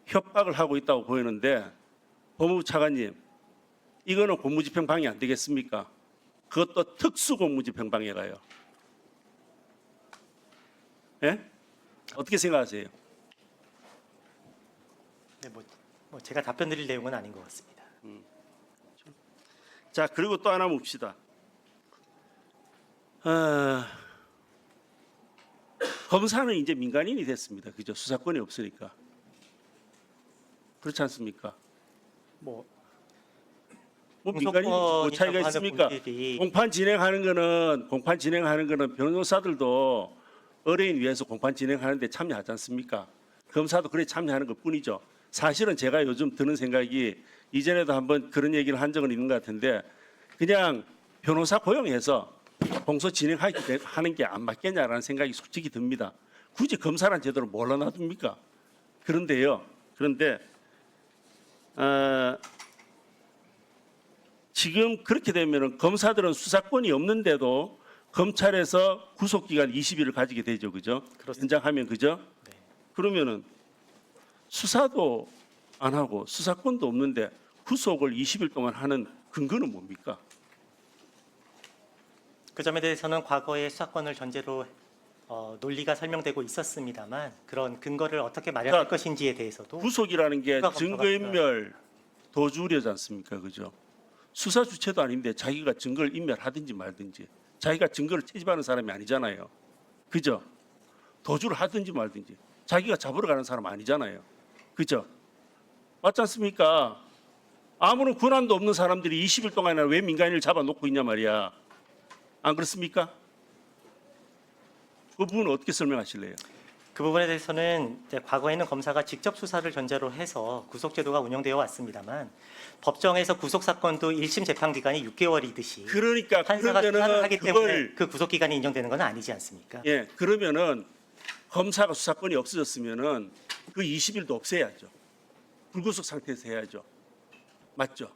협박을 하고 있다고 보이는데 법무부 차관님, 이거는 공무집행방해 안 되겠습니까? 그것도 특수공무집행방해가요. 예? 어떻게 생각하세요? 네, 제가 답변 드릴 내용은 아닌 것 같습니다. 자, 그리고 또 하나 봅시다. 검사는 이제 민간인이 됐습니다. 그죠? 수사권이 없으니까. 그렇지 않습니까? 뭐 민간인이 뭐 차이가 있습니까? 공판 진행하는 거는 변호사들도 의뢰인 위해서 공판 진행하는데 참여하지 않습니까? 검사도 그래 참여하는 것뿐이죠. 사실은 제가 요즘 드는 생각이 이전에도 한번 그런 얘기를 한 적은 있는 것 같은데 그냥 변호사 고용해서 공소 진행하는 게 안 맞겠냐라는 생각이 솔직히 듭니다. 굳이 검사란 제도를 뭘로 놔둡니까? 그런데 지금 그렇게 되면 검사들은 수사권이 없는데도 검찰에서 구속기간 20일을 가지게 되죠, 그죠? 연장하면 그죠? 네. 그러면은 수사도 안 하고 수사권도 없는데 구속을 20일 동안 하는 근거는 뭡니까? 그 점에 대해서는 과거에 수사권을 전제로 논리가 설명되고 있었습니다만 그런 근거를 어떻게 마련할 그러니까 것인지에 대해서도 구속이라는 게 추가 검토가 증거인멸 도주우려지 않습니까, 그죠? 수사 주체도 아닌데 자기가 증거를 인멸하든지 말든지 자기가 증거를 채집하는 사람이 아니잖아요, 그죠? 도주를 하든지 말든지 자기가 잡으러 가는 사람 아니잖아요, 그죠? 맞지 않습니까? 아무런 권한도 없는 사람들이 20일 동안이나 왜 민간인을 잡아놓고 있냐 말이야. 안 그렇습니까? 그 부분은 어떻게 설명하실래요? 그 부분에 대해서는 이제 과거에는 검사가 직접 수사를 전제로 해서 구속제도가 운영되어 왔습니다만 법정에서 구속 사건도 1심 재판 기간이 6개월이듯이 그러니까 판사가 수사를 그러면은 하기 때문에 그걸 그 구속 기간이 인정되는 건 아니지 않습니까? 예, 그러면은 검사가 수사권이 없어졌으면은 그 20일도 없애야죠. 불구속 상태에서 해야죠. 맞죠?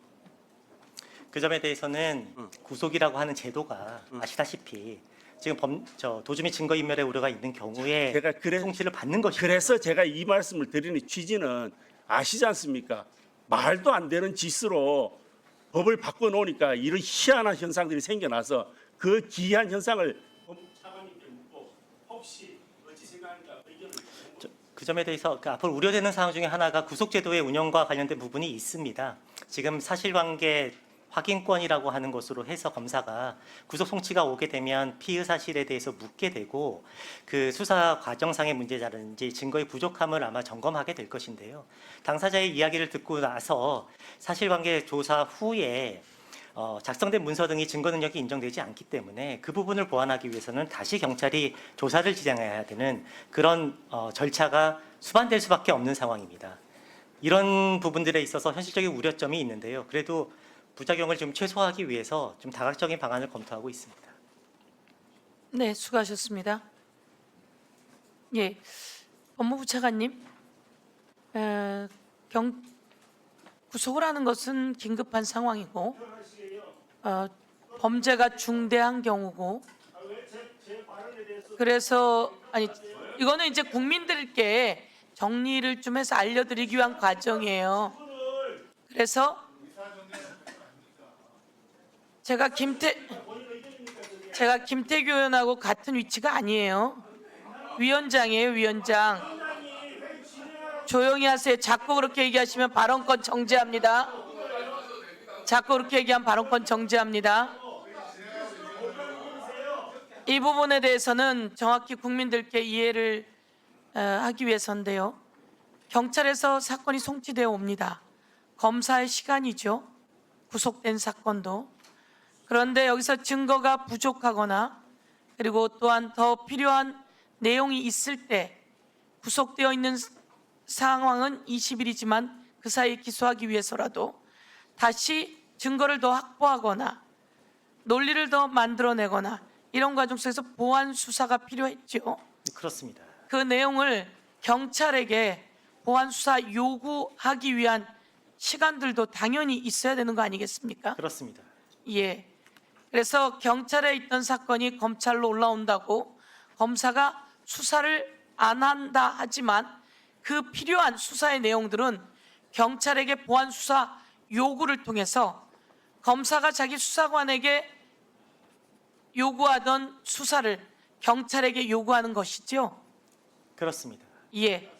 그 점에 대해서는 응. 구속이라고 하는 제도가 아시다시피 지금 도주 및 증거인멸의 우려가 있는 경우에 제가 송치를 받는 것이 그래서 제가 이 말씀을 드리는 취지는 아시지 않습니까? 말도 안 되는 짓으로 법을 바꿔 놓으니까 이런 희한한 현상들이 생겨나서 그 기이한 현상을 차관님께 묻고 혹시 어찌 생각하는가 의견을 그 점에 대해서 앞으로 우려되는 사항 중에 하나가 구속제도의 운영과 관련된 부분이 있습니다. 지금 사실관계 확인권이라고 하는 것으로 해서 검사가 구속 송치가 오게 되면 피의 사실에 대해서 묻게 되고 그 수사 과정상의 문제라든지 증거의 부족함을 아마 점검하게 될 것인데요. 당사자의 이야기를 듣고 나서 사실관계 조사 후에 작성된 문서 등이 증거 능력이 인정되지 않기 때문에 그 부분을 보완하기 위해서는 다시 경찰이 조사를 진행해야 되는 그런 절차가 수반될 수밖에 없는 상황입니다. 이런 부분들에 있어서 현실적인 우려점이 있는데요. 그래도 부작용을 좀 최소화하기 위해서 좀 다각적인 방안을 검토하고 있습니다. 네, 수고하셨습니다. 예, 법무부 차관님, 구속을 하는 것은 긴급한 상황이고 범죄가 중대한 경우고 그래서 아니 이거는 이제 국민들께 정리를 좀 해서 알려드리기 위한 과정이에요. 그래서 제가 김태규 의원하고 같은 위치가 아니에요. 위원장이에요, 위원장. 조용히 하세요. 자꾸 그렇게 얘기하시면 발언권 정지합니다. 자꾸 그렇게 얘기하면 발언권 정지합니다. 이 부분에 대해서는 정확히 국민들께 이해를 하기 위해서인데요. 경찰에서 사건이 송치되어 옵니다. 검사의 시간이죠. 구속된 사건도. 그런데 여기서 증거가 부족하거나 그리고 또한 더 필요한 내용이 있을 때 구속되어 있는 상황은 20일이지만 그 사이에 기소하기 위해서라도 다시 증거를 더 확보하거나 논리를 더 만들어내거나 이런 과정 속에서 보완 수사가 필요했죠. 그렇습니다. 그 내용을 경찰에게 보완 수사 요구하기 위한 시간들도 당연히 있어야 되는 거 아니겠습니까? 그렇습니다. 예. 그래서 경찰에 있던 사건이 검찰로 올라온다고 검사가 수사를 안 한다 하지만 그 필요한 수사의 내용들은 경찰에게 보완 수사 요구를 통해서 검사가 자기 수사관에게 요구하던 수사를 경찰에게 요구하는 것이죠. 그렇습니다. 예.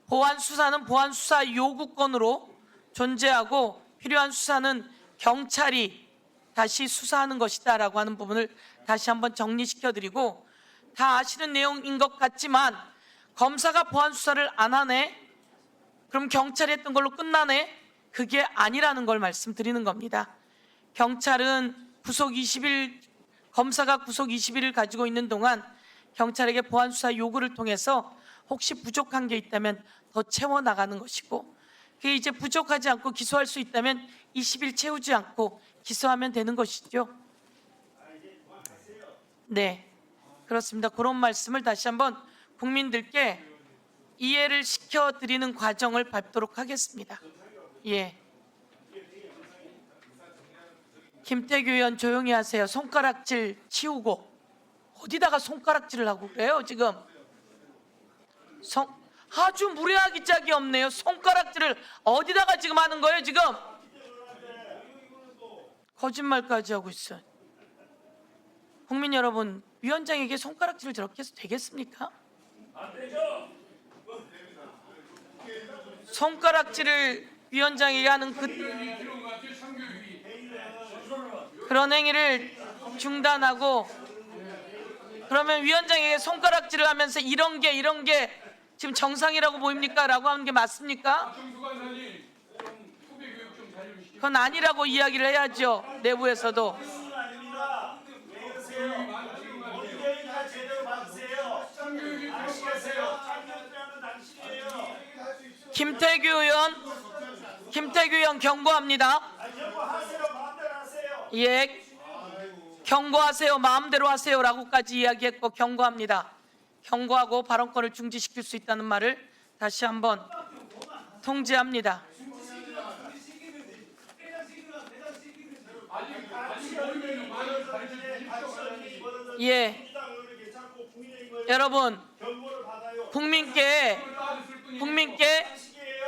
보완 수사는 보완 수사 요구권으로 존재하고 필요한 수사는 경찰이 다시 수사하는 것이다라고 하는 부분을 다시 한번 정리시켜드리고 다 아시는 내용인 것 같지만 검사가 보완 수사를 안 하네? 그럼 경찰이 했던 걸로 끝나네? 그게 아니라는 걸 말씀드리는 겁니다. 경찰은 구속 20일, 검사가 구속 20일을 가지고 있는 동안 경찰에게 보완 수사 요구를 통해서 혹시 부족한 게 있다면 더 채워나가는 것이고 그게 이제 부족하지 않고 기소할 수 있다면 20일 채우지 않고 기소하면 되는 것이죠. 네, 그렇습니다. 그런 말씀을 다시 한번 국민들께 이해를 시켜드리는 과정을 밟도록 하겠습니다. 예. 김태규 의원 조용히 하세요. 손가락질 치우고. 어디다가 손가락질을 하고 그래요 지금? 아주 무례하기 짝이 없네요. 손가락질을 어디다가 지금 하는 거예요 지금? 거짓말까지 하고 있어요. 국민 여러분, 위원장에게 손가락질을 저렇게 해서 되겠습니까? 손가락질을 위원장에게 하는 그런 행위를 중단하고, 그러면 위원장에게 손가락질을 하면서 이런 게 지금 정상이라고 보입니까? 라고 하는 게 맞습니까? 그건 아니라고 이야기를 해야죠. 내부에서도. 김태규 의원 경고합니다. 예, 경고하세요. 마음대로 하세요라고까지 이야기했고 경고합니다. 경고하고 발언권을 중지시킬 수 있다는 말을 다시 한번 통지합니다. 예, 여러분, 국민께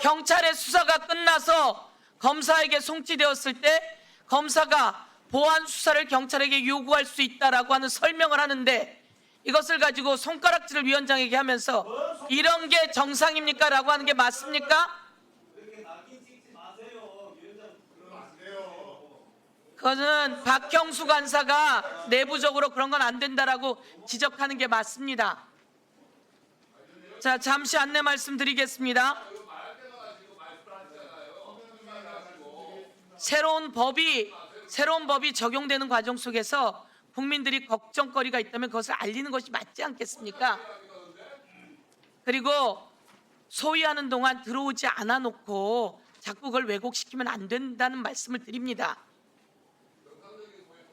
경찰의 수사가 끝나서 검사에게 송치되었을 때 검사가 보안 수사를 경찰에게 요구할 수 있다라고 하는 설명을 하는데, 이것을 가지고 손가락질을 위원장에게 하면서 이런 게 정상입니까? 라고 하는 게 맞습니까? 그것은 박형수 간사가 내부적으로 그런 건 안 된다라고 지적하는 게 맞습니다. 자, 잠시 안내 말씀드리겠습니다. 새로운 법이 적용되는 과정 속에서 국민들이 걱정거리가 있다면 그것을 알리는 것이 맞지 않겠습니까? 그리고 소위하는 동안 들어오지 않아 놓고 자꾸 그걸 왜곡시키면 안 된다는 말씀을 드립니다.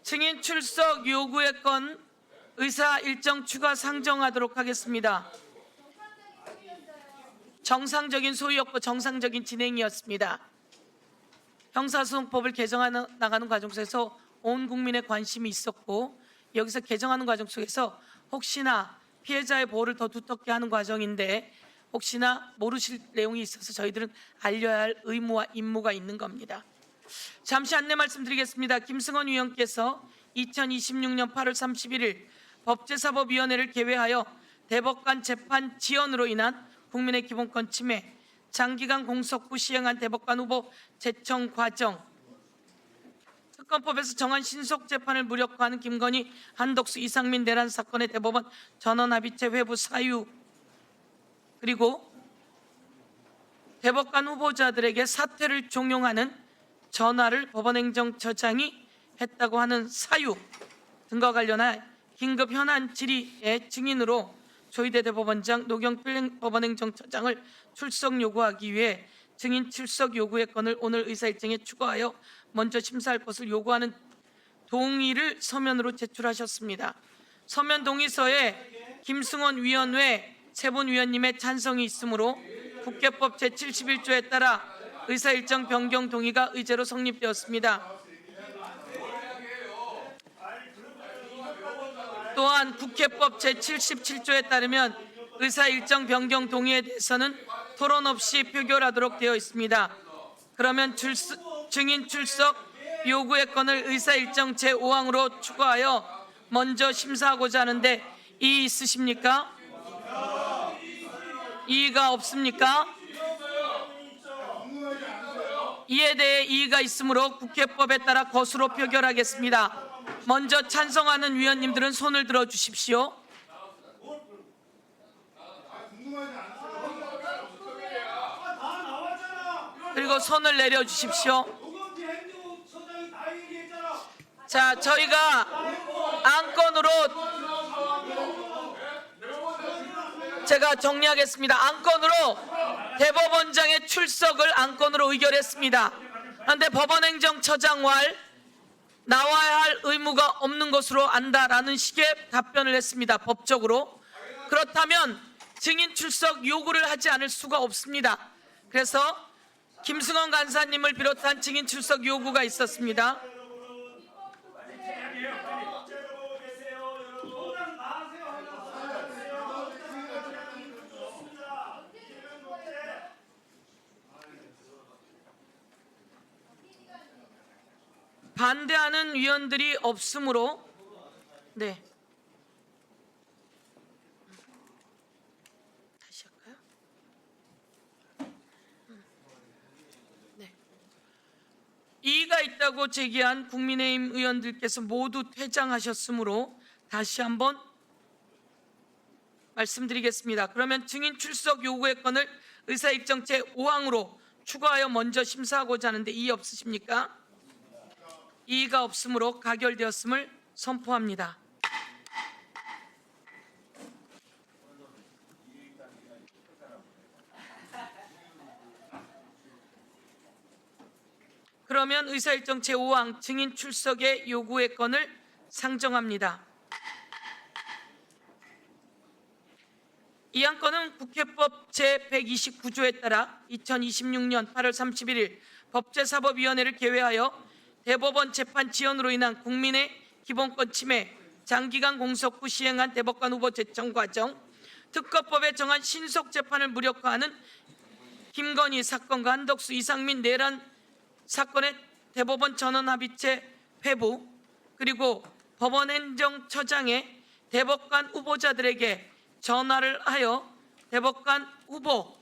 증인 출석 요구의 건 의사 일정 추가 상정하도록 하겠습니다. 정상적인 소위였고 정상적인 진행이었습니다. 형사소송법을 개정하는 나가는 과정 속에서 온 국민의 관심이 있었고, 여기서 개정하는 과정 속에서 혹시나 피해자의 보호를 더 두텁게 하는 과정인데 혹시나 모르실 내용이 있어서 저희들은 알려야 할 의무와 임무가 있는 겁니다. 잠시 안내 말씀드리겠습니다. 김승원 위원께서 2026년 8월 31일 법제사법위원회를 개회하여 대법관 재판 지연으로 인한 국민의 기본권 침해, 장기간 공석 후 시행한 대법관 후보 제청 과정, 특검법에서 정한 신속 재판을 무력화하는 김건희, 한덕수, 이상민 내란 사건의 대법원 전원합의체 회부 사유, 그리고 대법관 후보자들에게 사퇴를 종용하는 전화를 법원행정처장이 했다고 하는 사유 등과 관련해 긴급 현안 질의의 증인으로 조희대 대법원장, 노경필 법원행정처장을 출석 요구하기 위해 증인 출석 요구의 건을 오늘 의사 일정에 추가하여 먼저 심사할 것을 요구하는 동의를 서면으로 제출하셨습니다. 서면 동의서에 김승원 위원 외 세 분 위원님의 찬성이 있으므로 국회법 제71조에 따라 의사 일정 변경 동의가 의제로 성립되었습니다. 또한 국회법 제77조에 따르면 의사 일정 변경 동의에 대해서는 토론 없이 표결하도록 되어 있습니다. 그러면 증인 출석 요구의 건을 의사 일정 제5항으로 추가하여 먼저 심사하고자 하는데 이의 있으십니까? 이의가 없습니까? 이에 대해 이의가 있으므로 국회법에 따라 거수로 표결하겠습니다. 먼저 찬성하는 위원님들은 손을 들어 주십시오. 그리고 손을 내려 주십시오. 자, 저희가 안건으로 제가 정리하겠습니다. 안건으로 대법원장의 출석을 안건으로 의결했습니다. 그런데 법원행정처장 왈 나와야 할 의무가 없는 것으로 안다라는 식의 답변을 했습니다. 법적으로. 그렇다면 증인 출석 요구를 하지 않을 수가 없습니다. 그래서 김승원 간사님을 비롯한 증인 출석 요구가 있었습니다. 반대하는 위원들이 없으므로 네. 다시 할까요? 네. 이의가 있다고 제기한 국민의힘 의원들께서 모두 퇴장하셨으므로 다시 한번 말씀드리겠습니다. 그러면 증인 출석 요구의 건을 의사일정 제5항으로 추가하여 먼저 심사하고자 하는데 이의 없으십니까? 이의가 없으므로 가결되었음을 선포합니다. 그러면 의사일정 제5항 증인 출석의 요구의 건을 상정합니다. 이 안건은 국회법 제129조에 따라 2026년 8월 31일 법제사법위원회를 개회하여 대법원 재판 지연으로 인한 국민의 기본권 침해, 장기간 공석 후 시행한 대법관 후보 제청 과정, 특검법에 정한 신속 재판을 무력화하는 김건희 사건과 한덕수, 이상민, 내란 사건의 대법원 전원합의체 회부, 그리고 법원 행정처장의 대법관 후보자들에게 전화를 하여 대법관 후보를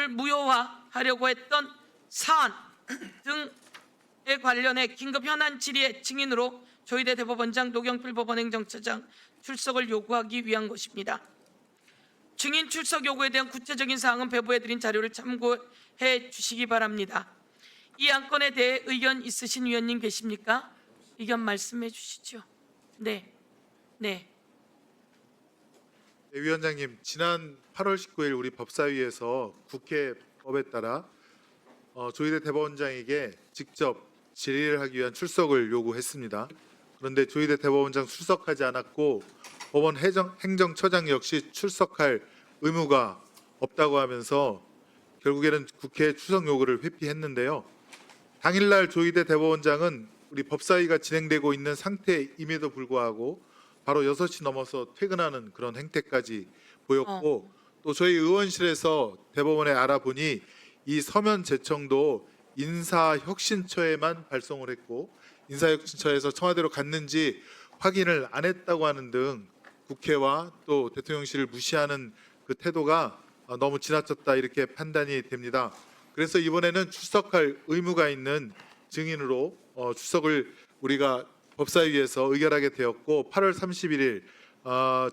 무효화하려고 했던 사안 등에 관련해 긴급 현안 질의의 증인으로 조희대 대법원장, 노경필 법원행정처장 출석을 요구하기 위한 것입니다. 증인 출석 요구에 대한 구체적인 사항은 배부해드린 자료를 참고해 주시기 바랍니다. 이 안건에 대해 의견 있으신 위원님 계십니까? 의견 말씀해 주시죠. 네. 위원장님, 지난 8월 19일 우리 법사위에서 국회법에 따라 조희대 대법원장에게 직접 질의를 하기 위한 출석을 요구했습니다. 그런데 조희대 대법원장 출석하지 않았고 법원 행정처장 역시 출석할 의무가 없다고 하면서 결국에는 국회 출석 요구를 회피했는데요. 당일날 조희대 대법원장은 우리 법사위가 진행되고 있는 상태임에도 불구하고 바로 6시 넘어서 퇴근하는 그런 행태까지 보였고 또 저희 의원실에서 대법원에 알아보니 이 서면 제청도 인사혁신처에만 발송을 했고 인사혁신처에서 청와대로 갔는지 확인을 안 했다고 하는 등 국회와 또 대통령실을 무시하는 그 태도가 너무 지나쳤다 이렇게 판단이 됩니다. 그래서 이번에는 출석할 의무가 있는 증인으로 출석을 우리가 법사위에서 의결하게 되었고 8월 31일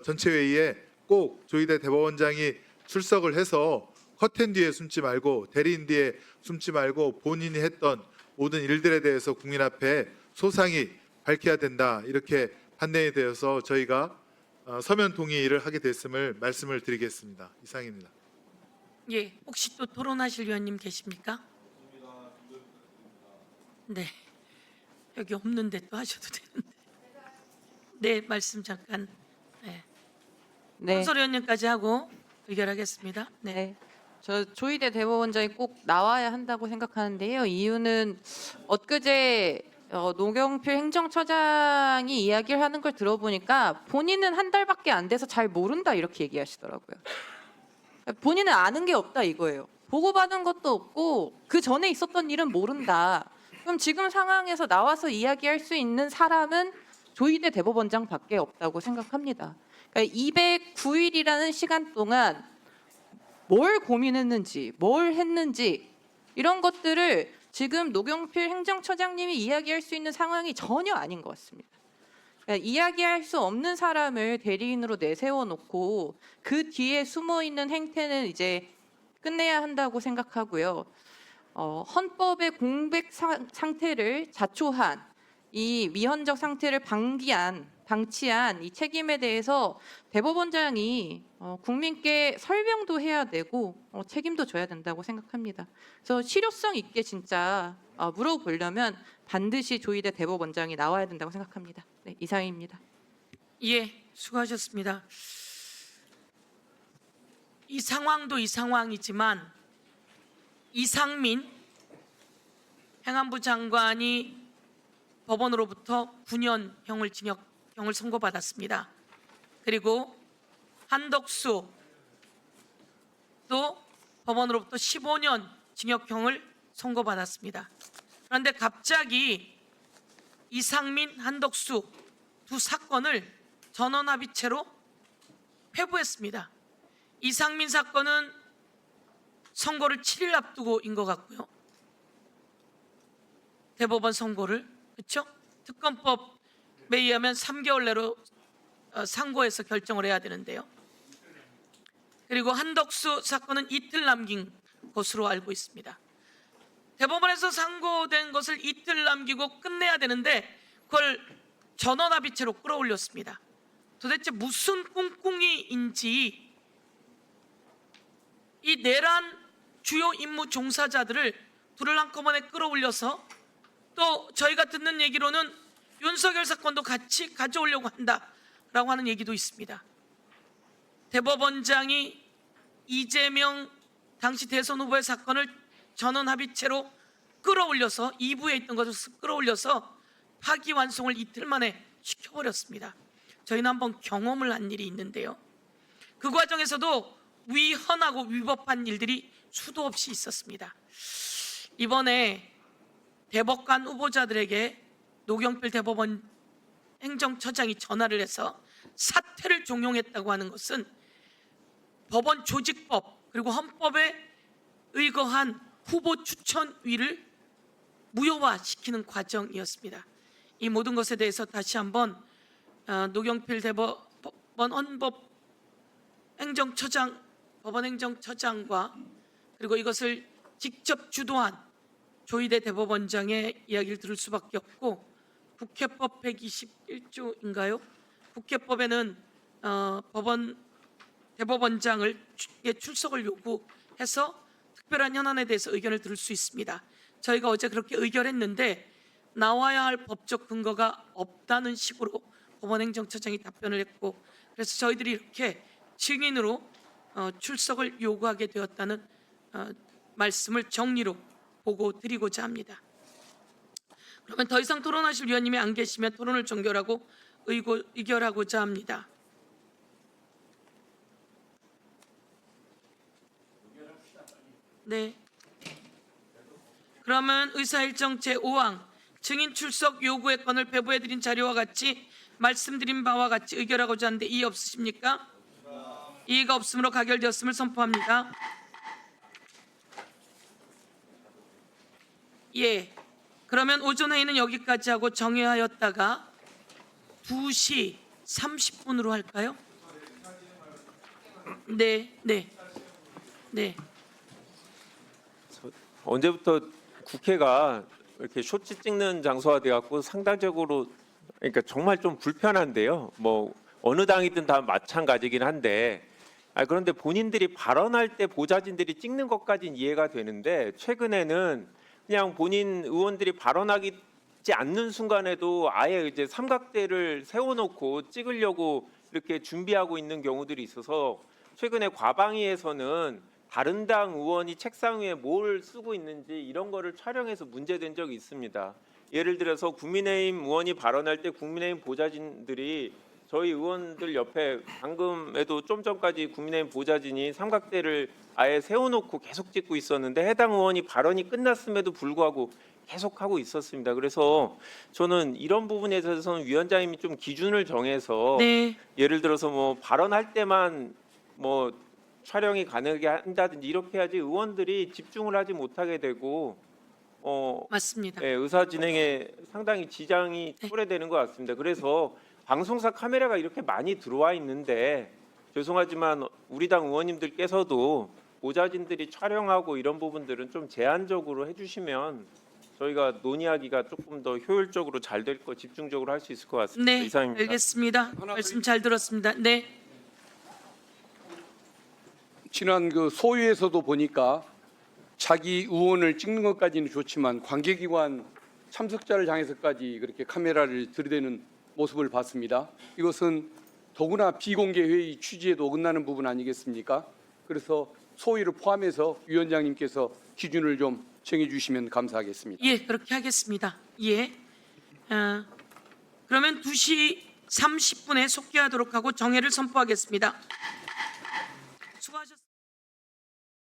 전체 회의에 꼭 조희대 대법원장이 출석을 해서 커튼 뒤에 숨지 말고 대리인 뒤에 숨지 말고 본인이 했던 모든 일들에 대해서 국민 앞에 소상히 밝혀야 된다 이렇게 판단이 되어서 저희가 서면 동의를 하게 됐음을 말씀을 드리겠습니다. 이상입니다. 예, 혹시 또 토론하실 위원님 계십니까? 네, 여기 없는데 또 하셔도 되는데. 네, 말씀 잠깐. 네. 손소리 의원님까지 하고 의결하겠습니다. 네. 네. 저 조희대 대법원장이 꼭 나와야 한다고 생각하는데요. 이유는 엊그제 노경필 행정처장이 이야기를 하는 걸 들어보니까 본인은 한 달밖에 안 돼서 잘 모른다 이렇게 얘기하시더라고요. 본인은 아는 게 없다 이거예요. 보고받은 것도 없고 그 전에 있었던 일은 모른다. 그럼 지금 상황에서 나와서 이야기할 수 있는 사람은 조희대 대법원장밖에 없다고 생각합니다. 그러니까 209일이라는 시간 동안 뭘 고민했는지, 뭘 했는지 이런 것들을 지금 노경필 행정처장님이 이야기할 수 있는 상황이 전혀 아닌 것 같습니다. 그러니까 이야기할 수 없는 사람을 대리인으로 내세워 놓고 그 뒤에 숨어 있는 행태는 이제 끝내야 한다고 생각하고요. 헌법의 공백 상태를 자초한 이 위헌적 상태를 방치한 이 책임에 대해서 대법원장이 국민께 설명도 해야 되고 책임도 져야 된다고 생각합니다. 그래서 실효성 있게 진짜 물어보려면 반드시 조희대 대법원장이 나와야 된다고 생각합니다. 네, 이상입니다. 예, 수고하셨습니다. 이 상황도 이 상황이지만 이상민 행안부 장관이 법원으로부터 9년형을 징역형을 선고받았습니다. 그리고 한덕수 또 법원으로부터 15년 징역형을 선고받았습니다. 그런데 갑자기 이상민, 한덕수 두 사건을 전원합의체로 회부했습니다. 이상민 사건은 선고를 7일 앞두고인 것 같고요. 대법원 선고를, 그렇죠? 특검법에 의하면 3개월 내로 상고해서 결정을 해야 되는데요. 그리고 한덕수 사건은 이틀 남긴 것으로 알고 있습니다. 대법원에서 상고된 것을 이틀 남기고 끝내야 되는데 그걸 전원합의체로 끌어올렸습니다. 도대체 무슨 꿍꿍이인지 이 내란 주요 임무 종사자들을 둘을 한꺼번에 끌어올려서 또 저희가 듣는 얘기로는 윤석열 사건도 같이 가져오려고 한다라고 하는 얘기도 있습니다. 대법원장이 이재명 당시 대선 후보의 사건을 전원합의체로 끌어올려서 2부에 있던 것을 끌어올려서 파기환송을 이틀 만에 시켜버렸습니다. 저희는 한번 경험을 한 일이 있는데요. 그 과정에서도 위헌하고 위법한 일들이 수도 없이 있었습니다. 이번에 대법관 후보자들에게 노경필 대법원 행정처장이 전화를 해서 사퇴를 종용했다고 하는 것은 법원 조직법 그리고 헌법에 의거한 후보 추천위를 무효화시키는 과정이었습니다. 이 모든 것에 대해서 다시 한번 노경필 대법원 헌법 행정처장, 법원 행정처장과 그리고 이것을 직접 주도한 조희대 대법원장의 이야기를 들을 수밖에 없고, 국회법 121조인가요? 국회법에는 대법원장을 출석을 요구해서 특별한 현안에 대해서 의견을 들을 수 있습니다. 저희가 어제 그렇게 의결했는데 나와야 할 법적 근거가 없다는 식으로 법원행정처장이 답변을 했고, 그래서 저희들이 이렇게 증인으로 출석을 요구하게 되었다는 말씀을 정리로 보고 드리고자 합니다. 그러면 더 이상 토론하실 위원님이 안 계시면 토론을 종결하고 의결하고자 합니다. 네. 그러면 의사일정 제5항 증인 출석 요구의 건을 배부해드린 자료와 같이 말씀드린 바와 같이 의결하고자 하는데 이의 없으십니까? 이의가 없으므로 가결되었음을 선포합니다. 예. 그러면 오전 회의는 여기까지 하고 정회하였다가 2시 30분으로 할까요? 네. 언제부터 국회가 이렇게 쇼츠 찍는 장소가 돼갖고 상당적으로, 그러니까 정말 좀 불편한데요. 뭐 어느 당이든 다 마찬가지긴 한데, 그런데 본인들이 발언할 때 보좌진들이 찍는 것까지는 이해가 되는데, 최근에는 그냥 본인 의원들이 발언하지 않는 순간에도 아예 이제 삼각대를 세워놓고 찍으려고 이렇게 준비하고 있는 경우들이 있어서, 최근에 과방위에서는 다른 당 의원이 책상 위에 뭘 쓰고 있는지 이런 거를 촬영해서 문제된 적이 있습니다. 예를 들어서 국민의힘 의원이 발언할 때 국민의힘 보좌진들이 저희 의원들 옆에, 방금에도 좀 전까지 국민의힘 보좌진이 삼각대를 아예 세워놓고 계속 찍고 있었는데 해당 의원이 발언이 끝났음에도 불구하고 계속 하고 있었습니다. 그래서 저는 이런 부분에 대해서는 위원장님이 좀 기준을 정해서 네. 예를 들어서 뭐 발언할 때만 뭐 촬영이 가능하게 한다든지 이렇게 해야지 의원들이 집중을 하지 못하게 되고 맞습니다. 의사 진행에 상당히 지장이 초래되는 것 같습니다. 그래서 방송사 카메라가 이렇게 많이 들어와 있는데, 죄송하지만 우리 당 의원님들께서도 보좌진들이 촬영하고 이런 부분들은 좀 제한적으로 해주시면 저희가 논의하기가 조금 더 효율적으로 잘 될 거 집중적으로 할 수 있을 것 같습니다. 네, 이상입니다. 알겠습니다. 말씀 잘 들었습니다. 네. 지난 그 소위에서도 보니까 자기 의원을 찍는 것까지는 좋지만 관계기관 참석자를 향해서까지 그렇게 카메라를 들이대는 모습을 봤습니다. 이것은 더구나 비공개 회의 취지에도 어긋나는 부분 아니겠습니까? 그래서 소위를 포함해서 위원장님께서 기준을 좀 정해 주시면 감사하겠습니다. 예, 그렇게 하겠습니다. 예. 그러면 2시 30분에 속기하도록 하고 정회를 선포하겠습니다.